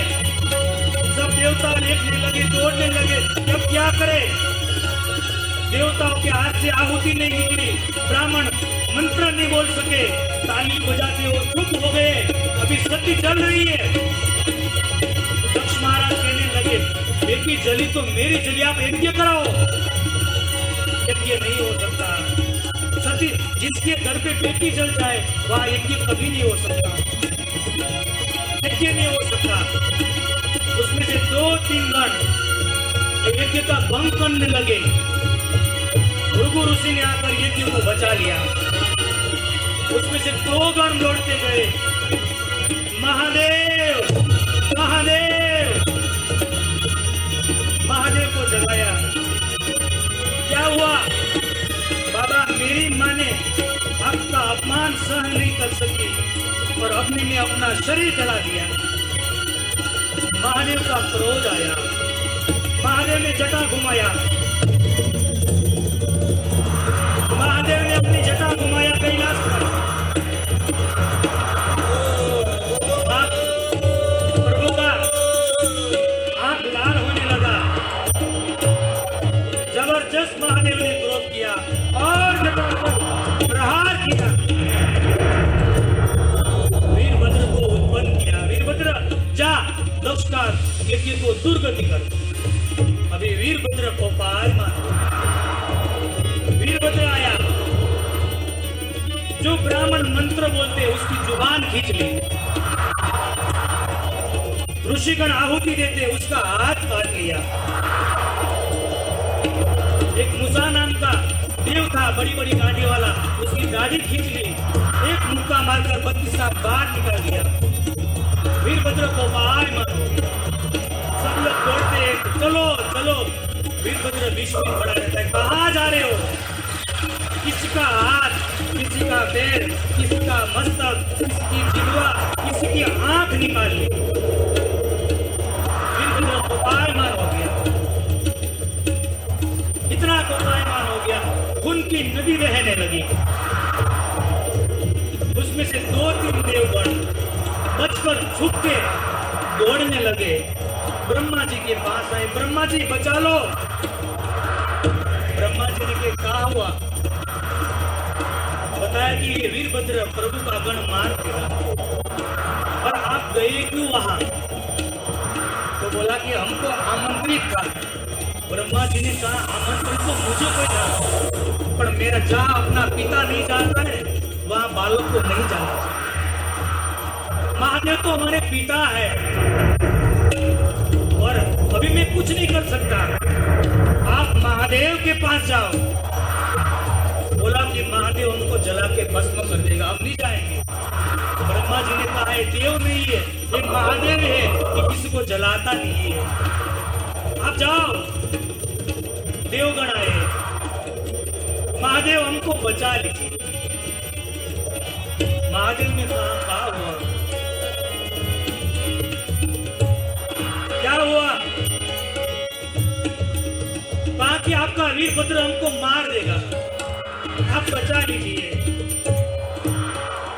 सब देवता देखने लगे, दौड़ने लगे, अब क्या करे। देवताओं के हाथ से आहुति नहीं निकली, ब्राह्मण मंत्र नहीं बोल सके, ताली बजाते हो चुप हो गए। अभी सती चल रही है। दक्ष महाराज कहने लगे, बेटी जली तो मेरी जली, आप यज्ञ कराओ। यज्ञ नहीं हो सकता। सती जिसके घर पे बेटी जल जाए वह यज्ञ कभी नहीं हो सकता। यज्ञ नहीं हो सकता। उसमें से 2-3 गण यज्ञ का भंग करने लगे। भृगु ऋषि ने आकर यज्ञ को बचा लिया। उसमें से 2 गण लौटते गए। महादेव महादेव महादेव को जगाया। क्या हुआ बाबा, मेरी माँ ने आपका अपमान सहन नहीं कर सकी और अपने में अपना शरीर जला दिया। महादेव का क्रोध आया। महादेव ने जटा घुमाया। महादेव ने अपनी जटा घुमाया कैलाश पर। प्रभु का आंख लाल होने लगा। जबरदस्त महादेव ने क्रोध किया और जटा पर प्रहार किया। वीरभद्र को उत्पन्न किया। वीरभद्र जा दक्ष का यज्ञ को दुर्गति कर। अभी वीरभद्र को पार मारो। वीरभद्र आया। जो ब्राह्मण मंत्र बोलते उसकी जुबान खींच ली। ऋषिगण आहुति देते उसका हाथ काट लिया। एक मूसा नाम का देव था, बड़ी बड़ी गाड़ी वाला, उसकी गाड़ी खींच ली। एक मुक्का मारकर 32 साल बाहर निकाल दिया। वीरभद्र को बाहर मारो। सब लोग दौड़ते हैं, चलो चलो। वीरभद्र बीच में खड़ा रहता है। कहाँ जा रहे हो? किसी का हाथ, किसी का पैर, किसी का मस्तक, किसी की जिह्वा, किसी की आंख निकाल ली। वीरभद्र कोपायमान हो गया। इतना कोपायमान हो गया, खून की नदी बहने लगी। उसमें से 2-3 देवगण बचकर छुप के दौड़ने लगे। ब्रह्मा जी के पास आए। ब्रह्मा जी बचा लो। ब्रह्मा जी ने कहा हुआ बताया कि ये वीरभद्र प्रभु का गण मार देगा और आप गए क्यों वहां? तो बोला कि हमको आमंत्रित था। ब्रह्मा जी ने कहा आमंत्रित तो मुझे कोई था, पर मेरा जहाँ अपना पिता नहीं जानता है वहां बालक को नहीं जानता। महादेव तो हमारे पिता है और अभी मैं कुछ नहीं कर सकता। आप महादेव के पास जाओ। बोला कि महादेव हमको जला के भस्म कर देगा, अब नहीं जाएंगे। ब्रह्मा जी ने कहा है देव नहीं है, ये महादेव है कि किसी को जलाता नहीं है। आप जाओ। देवगण आए। महादेव हमको बचा लीजिए। महादेव ने कहा हुआ क्या हुआ? कहा कि आपका वीरभद्र हमको मार देगा, आप बचा लीजिए।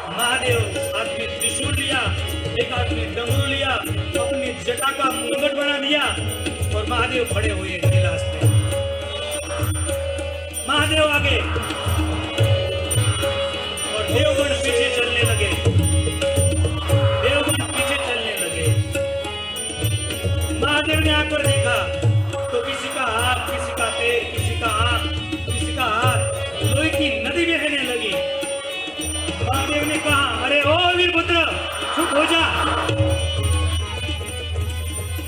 महादेव हाथ में त्रिशूल लिया, एक हाथ में डमरू लिया, अपनी जटा का मुंगट बना दिया और महादेव खड़े हुए कैलाश पे। महादेव आगे और देवगण पीछे चलने लगे। देवगण पीछे चलने लगे। महादेव ने आकर देखा तो किसी का हाथ, किसी का पैर, किसी का आंख, किसी का हाथ लोहे की नदी बहने लगी। महादेव ने कहा, अरे ओ वीरभद्र चुप हो जा।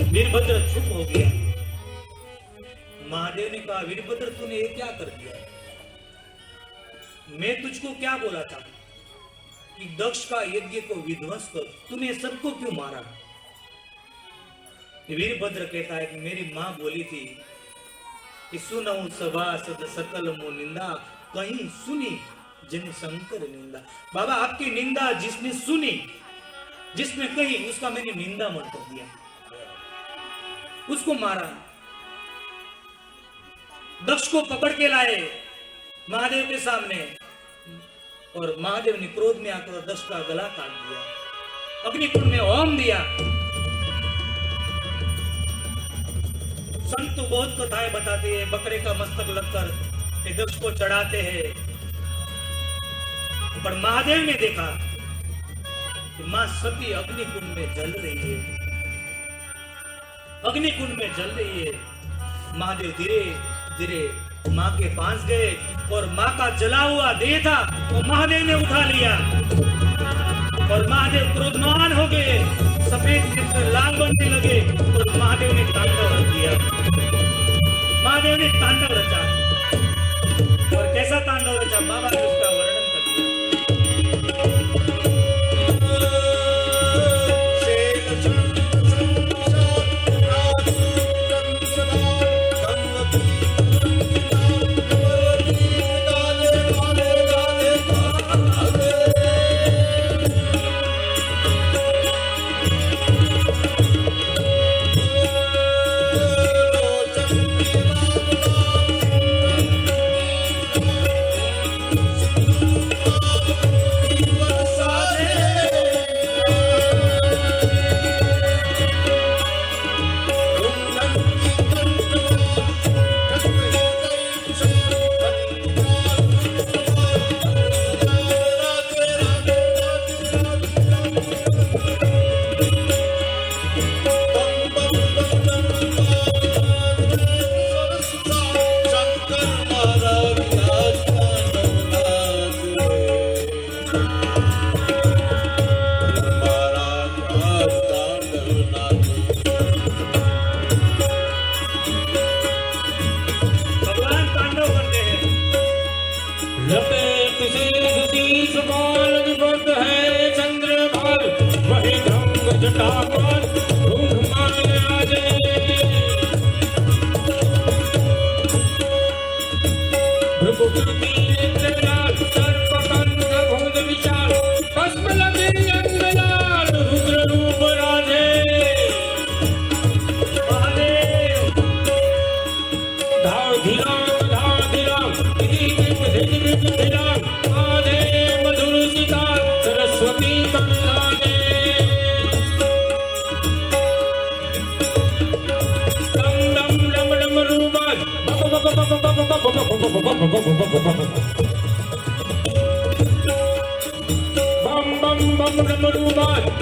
वीरभद्र चुप हो गया। महादेव ने कहा, वीरभद्र तूने ये क्या कर दिया? मैं तुझको क्या बोला था कि दक्ष का यज्ञ को विध्वंस कर, तूने सबको क्यों मारा? वीरभद्र कहता है कि मेरी मां बोली थी कि सुनऊं सभासद सकल मो निंदा, कहीं सुनी जिन शंकर निंदा। बाबा आपकी निंदा जिसने सुनी, जिसने कही, उसका मैंने निंदा मत कर दिया, उसको मारा। दक्ष को पकड़ के लाए महादेव के सामने और महादेव ने क्रोध में आकर दक्ष का गला काट दिया, अग्निकुंड में होम दिया। संत तो बहुत कथाएं बताते हैं, बकरे का मस्तक लगकर दक्ष को चढ़ाते हैं, पर महादेव ने देखा कि मां सती अग्निकुंड में जल रही है, अग्निकुंड में जल रही है। महादेव धीरे धीरे मां के पास गए और मां का जला हुआ देह था वो महादेव ने उठा लिया और महादेव क्रोधमान हो गए, सफेद नेत्र लाल बनने लगे और महादेव ने तांडव रच दिया। महादेव ने तांडव रचा और कैसा तांडव रचा बाबा ने उसका वर्णन कर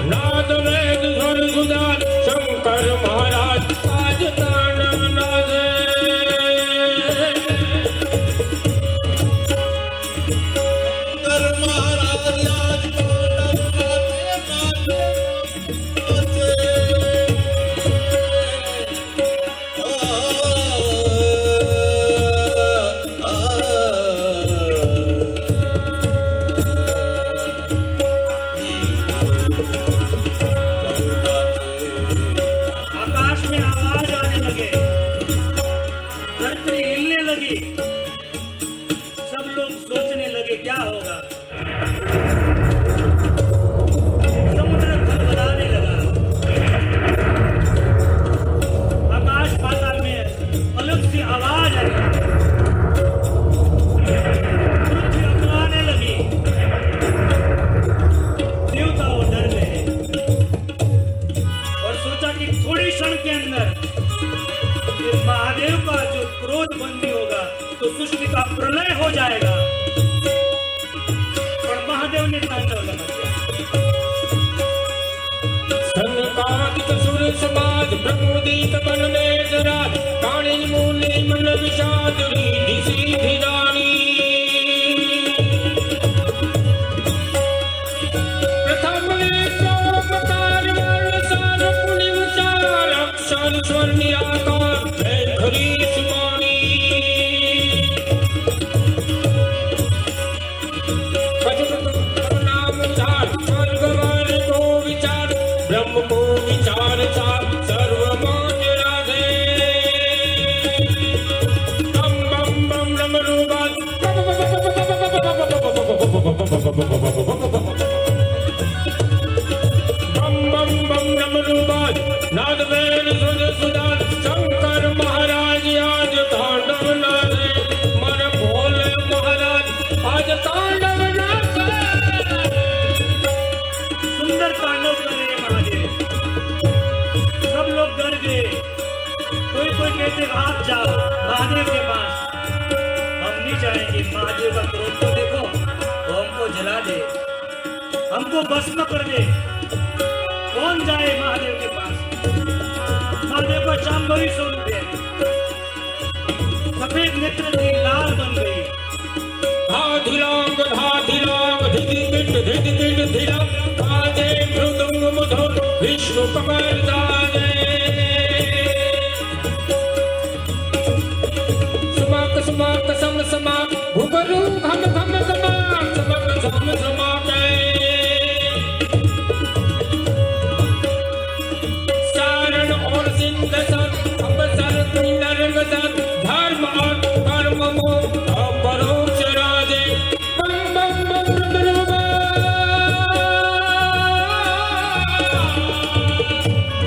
नाद वेद स्वर सुजान शंकर महाराज आज तांडव नाचे। शंकर महाराज आज सब लोग सोचने लगे क्या होगा। समुद्र खड़बड़ाने लगा, आकाश पाताल में अलग सी आवाज आई, पृथ्वी अकड़ाने लगी, देवता वो डर गए और सोचा कि थोड़ी क्षण के अंदर कि महादेव का जो क्रोध बंदी होगा तो सृष्टि का प्रलय हो जाएगा। और महादेव ने तांडव लगा दिया। सनकादिक सुर समाज प्रमोदित बन में जरा काणिन मूले मन विषाद रीधि सीधि रानी। प्रथम सोमकार वर्ण सार पुनि विचार अक्षर स्वर निराकार खरी सुमानी। नाम उधार स्वर्ग वर को विचार ब्रह्म को विचार सार सर्वमान्य राधे। बम बम बम डमरू बाज बम बम बम डमरू बाज नाद वेद सुध सुधार शंकर महाराज आज तांडव नाचे। मन भोले महाराज आज तांडव नाचे। सुंदर तांडव कर रहे हैं महादेव। सब लोग डर गए। कोई कोई कहते आप जाओ महादेव के पास। हम नहीं जाएंगे। महादेव का क्रोध तो देखो, वो हमको जला दे, हमको भस्म कर दे। कौन जाए महादेव के पास? महादेव का शांभवी स्वरूप है। सफेद नेत्र थी, लाल बन गई। धाधिलांग धाधिलांग धिधि पिट धिधि पिट धिला बाजे मृदंग मधुर विष्णु कमल जाने। समाक समाक सम समाक घुघरू घम घम समाक समक सम समाके। सारण और सिंध सन अवसर नरंग सन धर्म और कर्म मोह अपरोक्ष राजे। बम बम बम रुद्रबा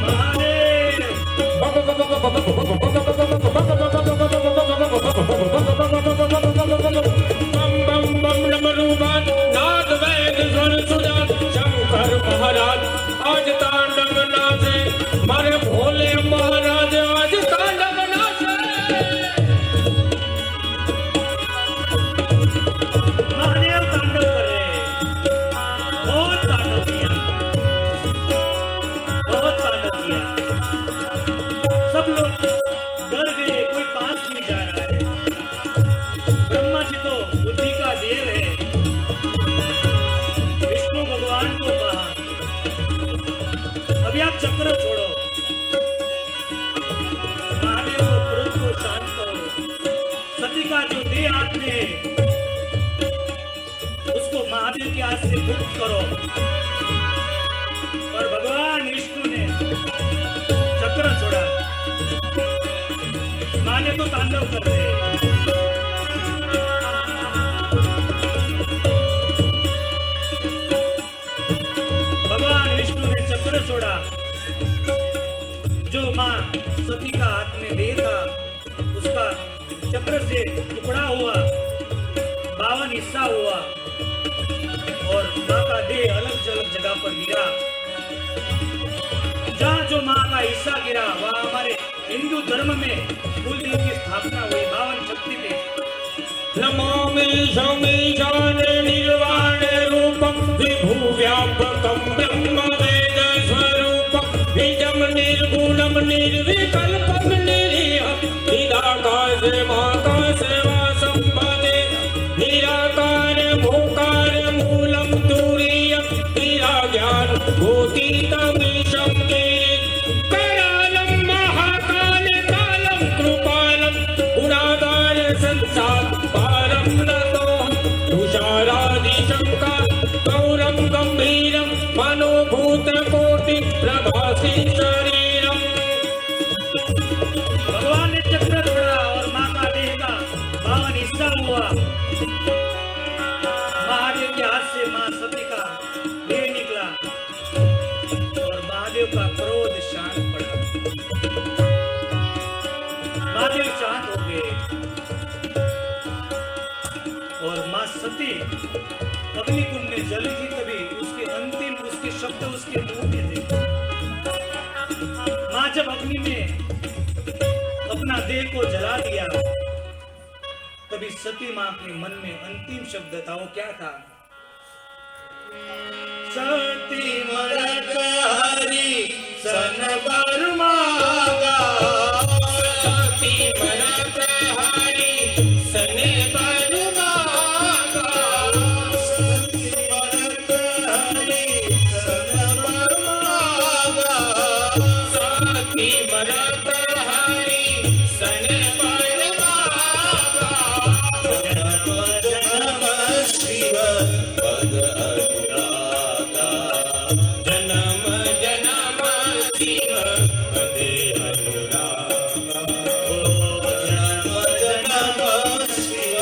महादेव बम बम बम डमरूबाज नाद वेद स्वर सुजात शंकर महाराज आज तांडव नाचे। मारे भोले महाराज आज तांडव नाचे। महादेव तांडव कर रहे हैं। बहुत तांडव किया, बहुत तांडव किया। सब लोग डर गए, कोई पास नहीं जा रहा है। ब्रह्मा जी तो बुद्धि का देव है। विष्णु भगवान को कहा अभी आप चक्र छोड़ो, महादेव को क्रोध को शांत करो। सती का जो देह हाथ में है, उसको महादेव के हाथ से मुक्त करो। और भगवान विष्णु ने चक्र छोड़ा। महादेव तो तांडव कर रहे हैं। भगवान विष्णु ने चक्र छोड़ा। जो मां सती का हाथ में देह था, उसका चक्र से टुकड़ा हुआ, 52 हिस्सा हुआ और मां का देह अलग अलग जगह पर गिरा। जहां जो मां का हिस्सा गिरा वहां हमारे हिंदू धर्म में कुलदेव की स्थापना हुई 52 शक्ति पे। नमामि शमीशान निर्वाण रूपम विभु व्यापकम ब्रह्म वेद स्वरूपम निजम निर्गुणम निर्विकल्पम निरीहं निराकाश महाकाश वासं भजे। निराकार भूकार मूलम तुरीयं निराज्ञान भूतितमीशं करालं महाकाल कालं कृपालं गुणागार संसार पारं नतोऽहं तुषारादिशंका गौरं गंभीरं मनोभूतकोटि प्रभासी शरीरं। भगवान ने चक्र छोड़ा और मां का देह का 52 हिस्सा हुआ। महादेव के हाथ से मां सती का देह निकला और महादेव का क्रोध शांत पड़ा। महादेव शांत हो गए और मां सती अग्निकुंड में जली थी। तभी उसके अंतिम उसके शब्द उसके मुंह में थे। मां जब अग्नि में अपना देह को जला दिया। तभी सती मां के मन में अंतिम शब्द था, वो क्या था? सती मरत हरि सन बर मागा, सती मरत हरि सन बर मागा, सती मरत हरि सन बर मागा, सती मरत हरि सन बर मागा, जन्म जन्म शिव पद अनुरागा, जन्म जन्म शिव पद अनुरागा, जन्म जन्म शिव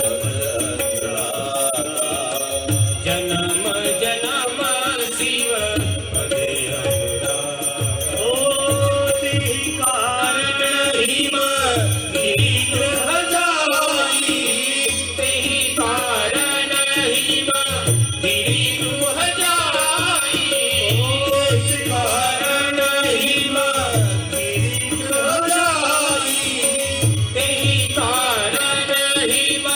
पद अनुरागा, जन्म जन्म शिव पद अनुरागा। ओ तेहि कारण हिम गिरिगृह जाई, तेहि कारण हिम गिरिगृह जाई, तेहि कारण हिम गिरिगृह जाई, तेहि कारण हिम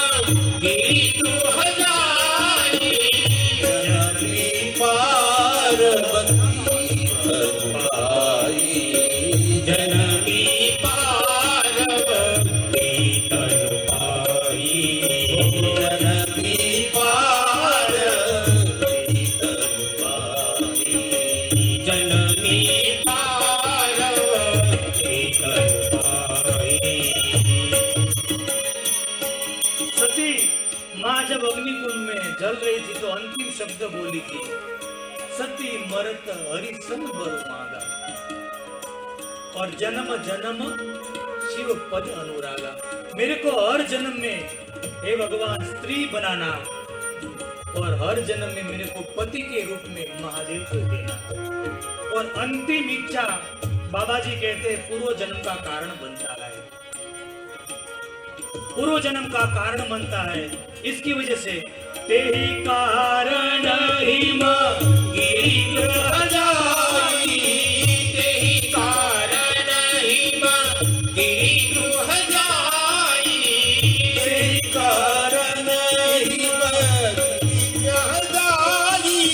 गिरिगृह जाई, जननी पार्वती तनुआई, जननी पार्वती तनु पाई, जननी पार्वती तनुआई, जननी पार्वती तनु पाई। सती मां जब अग्निकुंड में जल रही थी तो अंतिम शब्द बोली थी, सती मरत हरि सन बर मागा, और जन्म जन्म शिव पद अनुरागा। मेरे को हर जन्म में हे भगवान स्त्री बनाना, और हर जन्म में मेरे को पति के रूप में महादेव को देना। और अंतिम इच्छा बाबा जी कहते हैं पूर्व जन्म का कारण बनता है, पूर्व जन्म का कारण बनता है। इसकी वजह से तेहि कारण हिम गिरिगृह जाई, तेहि कारण हिम गिरिगृह जाई, तेहि कारण हिम गिरिगृह जाई,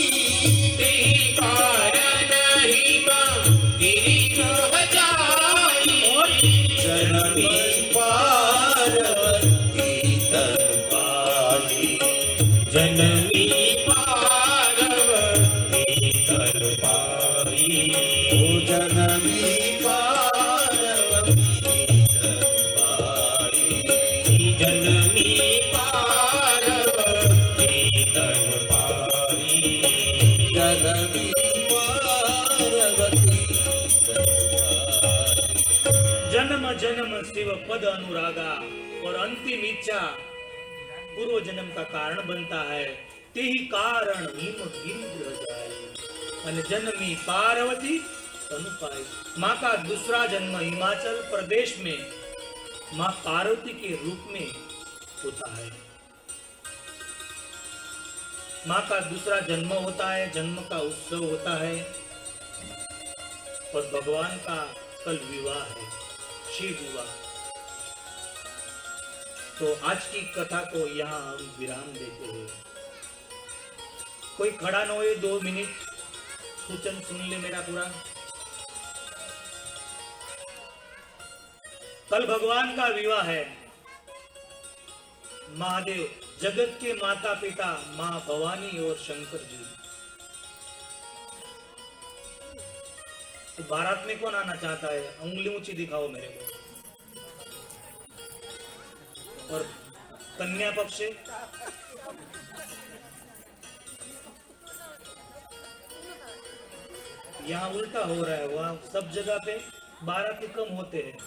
तेहि कारण हिम गिरिगृह जाई, जननी पार्वती तनुआई, जननी पार्वती तनु पाई, ओ जननी पार्वती तनुआई, जननी पार्वती तनु पाई, जननी पार्वती तनुआई, जन्म जन्म शिव पद अनुरागा। और अंतिम इच्छा पूर्व जन्म का कारण बनता है, तेहि कारण हिम गिरिगृह जाए, अन जन्मी पार्वती तनु पाई। माँ का दूसरा जन्म हिमाचल प्रदेश में माँ पार्वती के रूप में होता है। माँ का दूसरा जन्म होता है, जन्म का उत्सव होता है, और भगवान का कल विवाह है, शिव विवाह। तो आज की कथा को यहाँ हम विराम देते हैं। कोई खड़ा न हो, 2 मिनट सूचन सुन ले मेरा पूरा। कल भगवान का विवाह है। महादेव जगत के माता पिता मां भवानी और शंकर जी। तो बारात में कौन आना चाहता है? उंगली ऊंची दिखाओ मेरे को। और कन्या पक्ष से यहाँ उल्टा हो रहा है, वहां सब जगह पे बाराती कम होते हैं।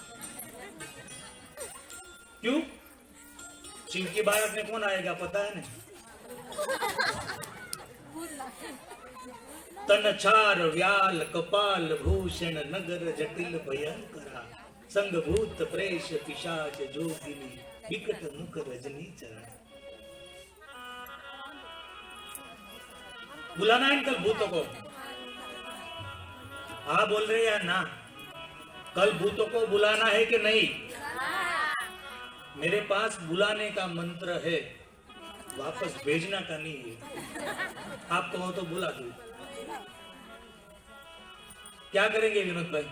क्यों? शिव की बारात में कौन आएगा पता है ना? तनछार व्याल कपाल भूषण नगर जटिल भयंकरा संगभूत प्रेष पिशाच जोगिनी विकट मुख रजनी चरण। बुलाना है कल भूतों को। हाँ बोल रहे या ना? कल भूतों को बुलाना है कि नहीं? मेरे पास बुलाने का मंत्र है, वापस भेजना का नहीं है। आप कहो तो बुला दो। क्या करेंगे विनोद भाई?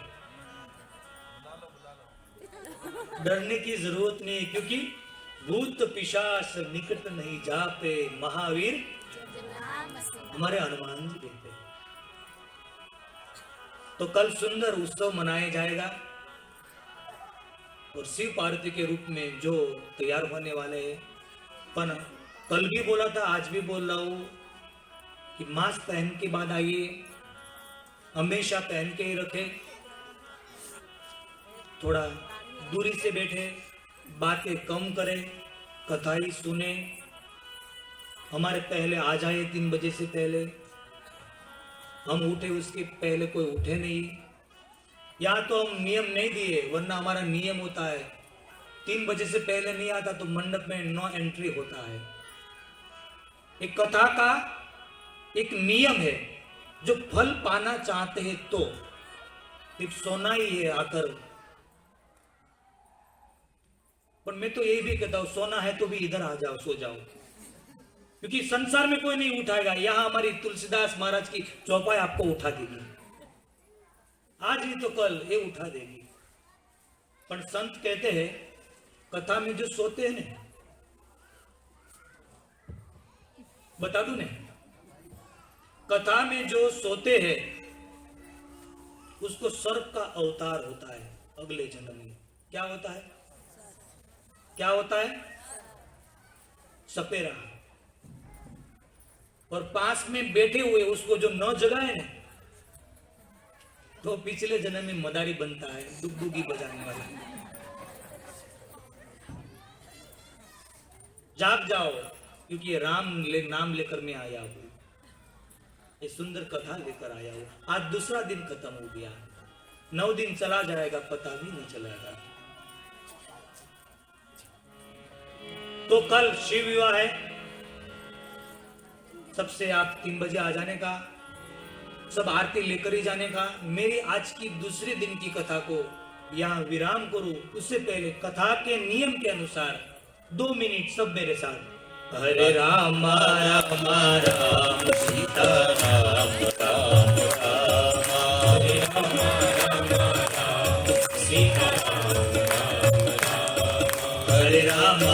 डरने की जरूरत नहीं है, क्योंकि भूत पिशाच निकट नहीं जाते, महावीर हमारे हनुमान जी कहते हैं। तो कल सुंदर उत्सव मनाया जाएगा और शिव पार्वती के रूप में जो तैयार होने वाले हैं। पर कल भी बोला था, आज भी बोल रहा हूं कि मास्क पहन के बाद आइए, हमेशा पहन के ही रखें, थोड़ा दूरी से बैठे, बातें कम करें, कथाई सुने, हमारे पहले आ जाए 3 बजे से पहले, हम उठे उसके पहले कोई उठे नहीं। या तो हम नियम नहीं दिए, वरना हमारा नियम होता है 3 बजे से पहले नहीं आता तो मंडप में नो एंट्री होता है। एक कथा का एक नियम है, जो फल पाना चाहते हैं तो सिर्फ सोना ही है आकर। पर मैं तो यही भी कहता हूं, सोना है तो भी इधर आ जाओ, सो जाओ, क्योंकि संसार में कोई नहीं उठाएगा। यहां हमारी तुलसीदास महाराज की चौपाई आपको उठा देगी, आज नहीं तो कल ये उठा देगी। पर संत कहते हैं कथा में जो सोते हैं ना, बता दूं ना, कथा में जो सोते हैं उसको सर्प का अवतार होता है अगले जन्म में। क्या होता है? क्या होता है? सपेरा। और पास में बैठे हुए उसको जो न जगाए ना, तो पिछले जन्म में मदारी बनता है, डुगडुगी बजाने वाला। जाग जाओ, क्योंकि ये नाम लेकर मैं आया हूं, ये सुंदर कथा लेकर आया हूं। आज दूसरा दिन खत्म हो गया, 9 दिन चला जाएगा, पता भी नहीं चलेगा। तो कल शिव विवाह है, सबसे आप 3 बजे आ जाने का, सब आरती लेकर ही जाने का। मेरी आज की दूसरे दिन की कथा को यहाँ विराम करूं, उससे पहले कथा के नियम के अनुसार 2 मिनट सब मेरे साथ। हरे राम राम राम सीता राम राम राम, हरे राम राम राम सीता राम राम राम, हरे राम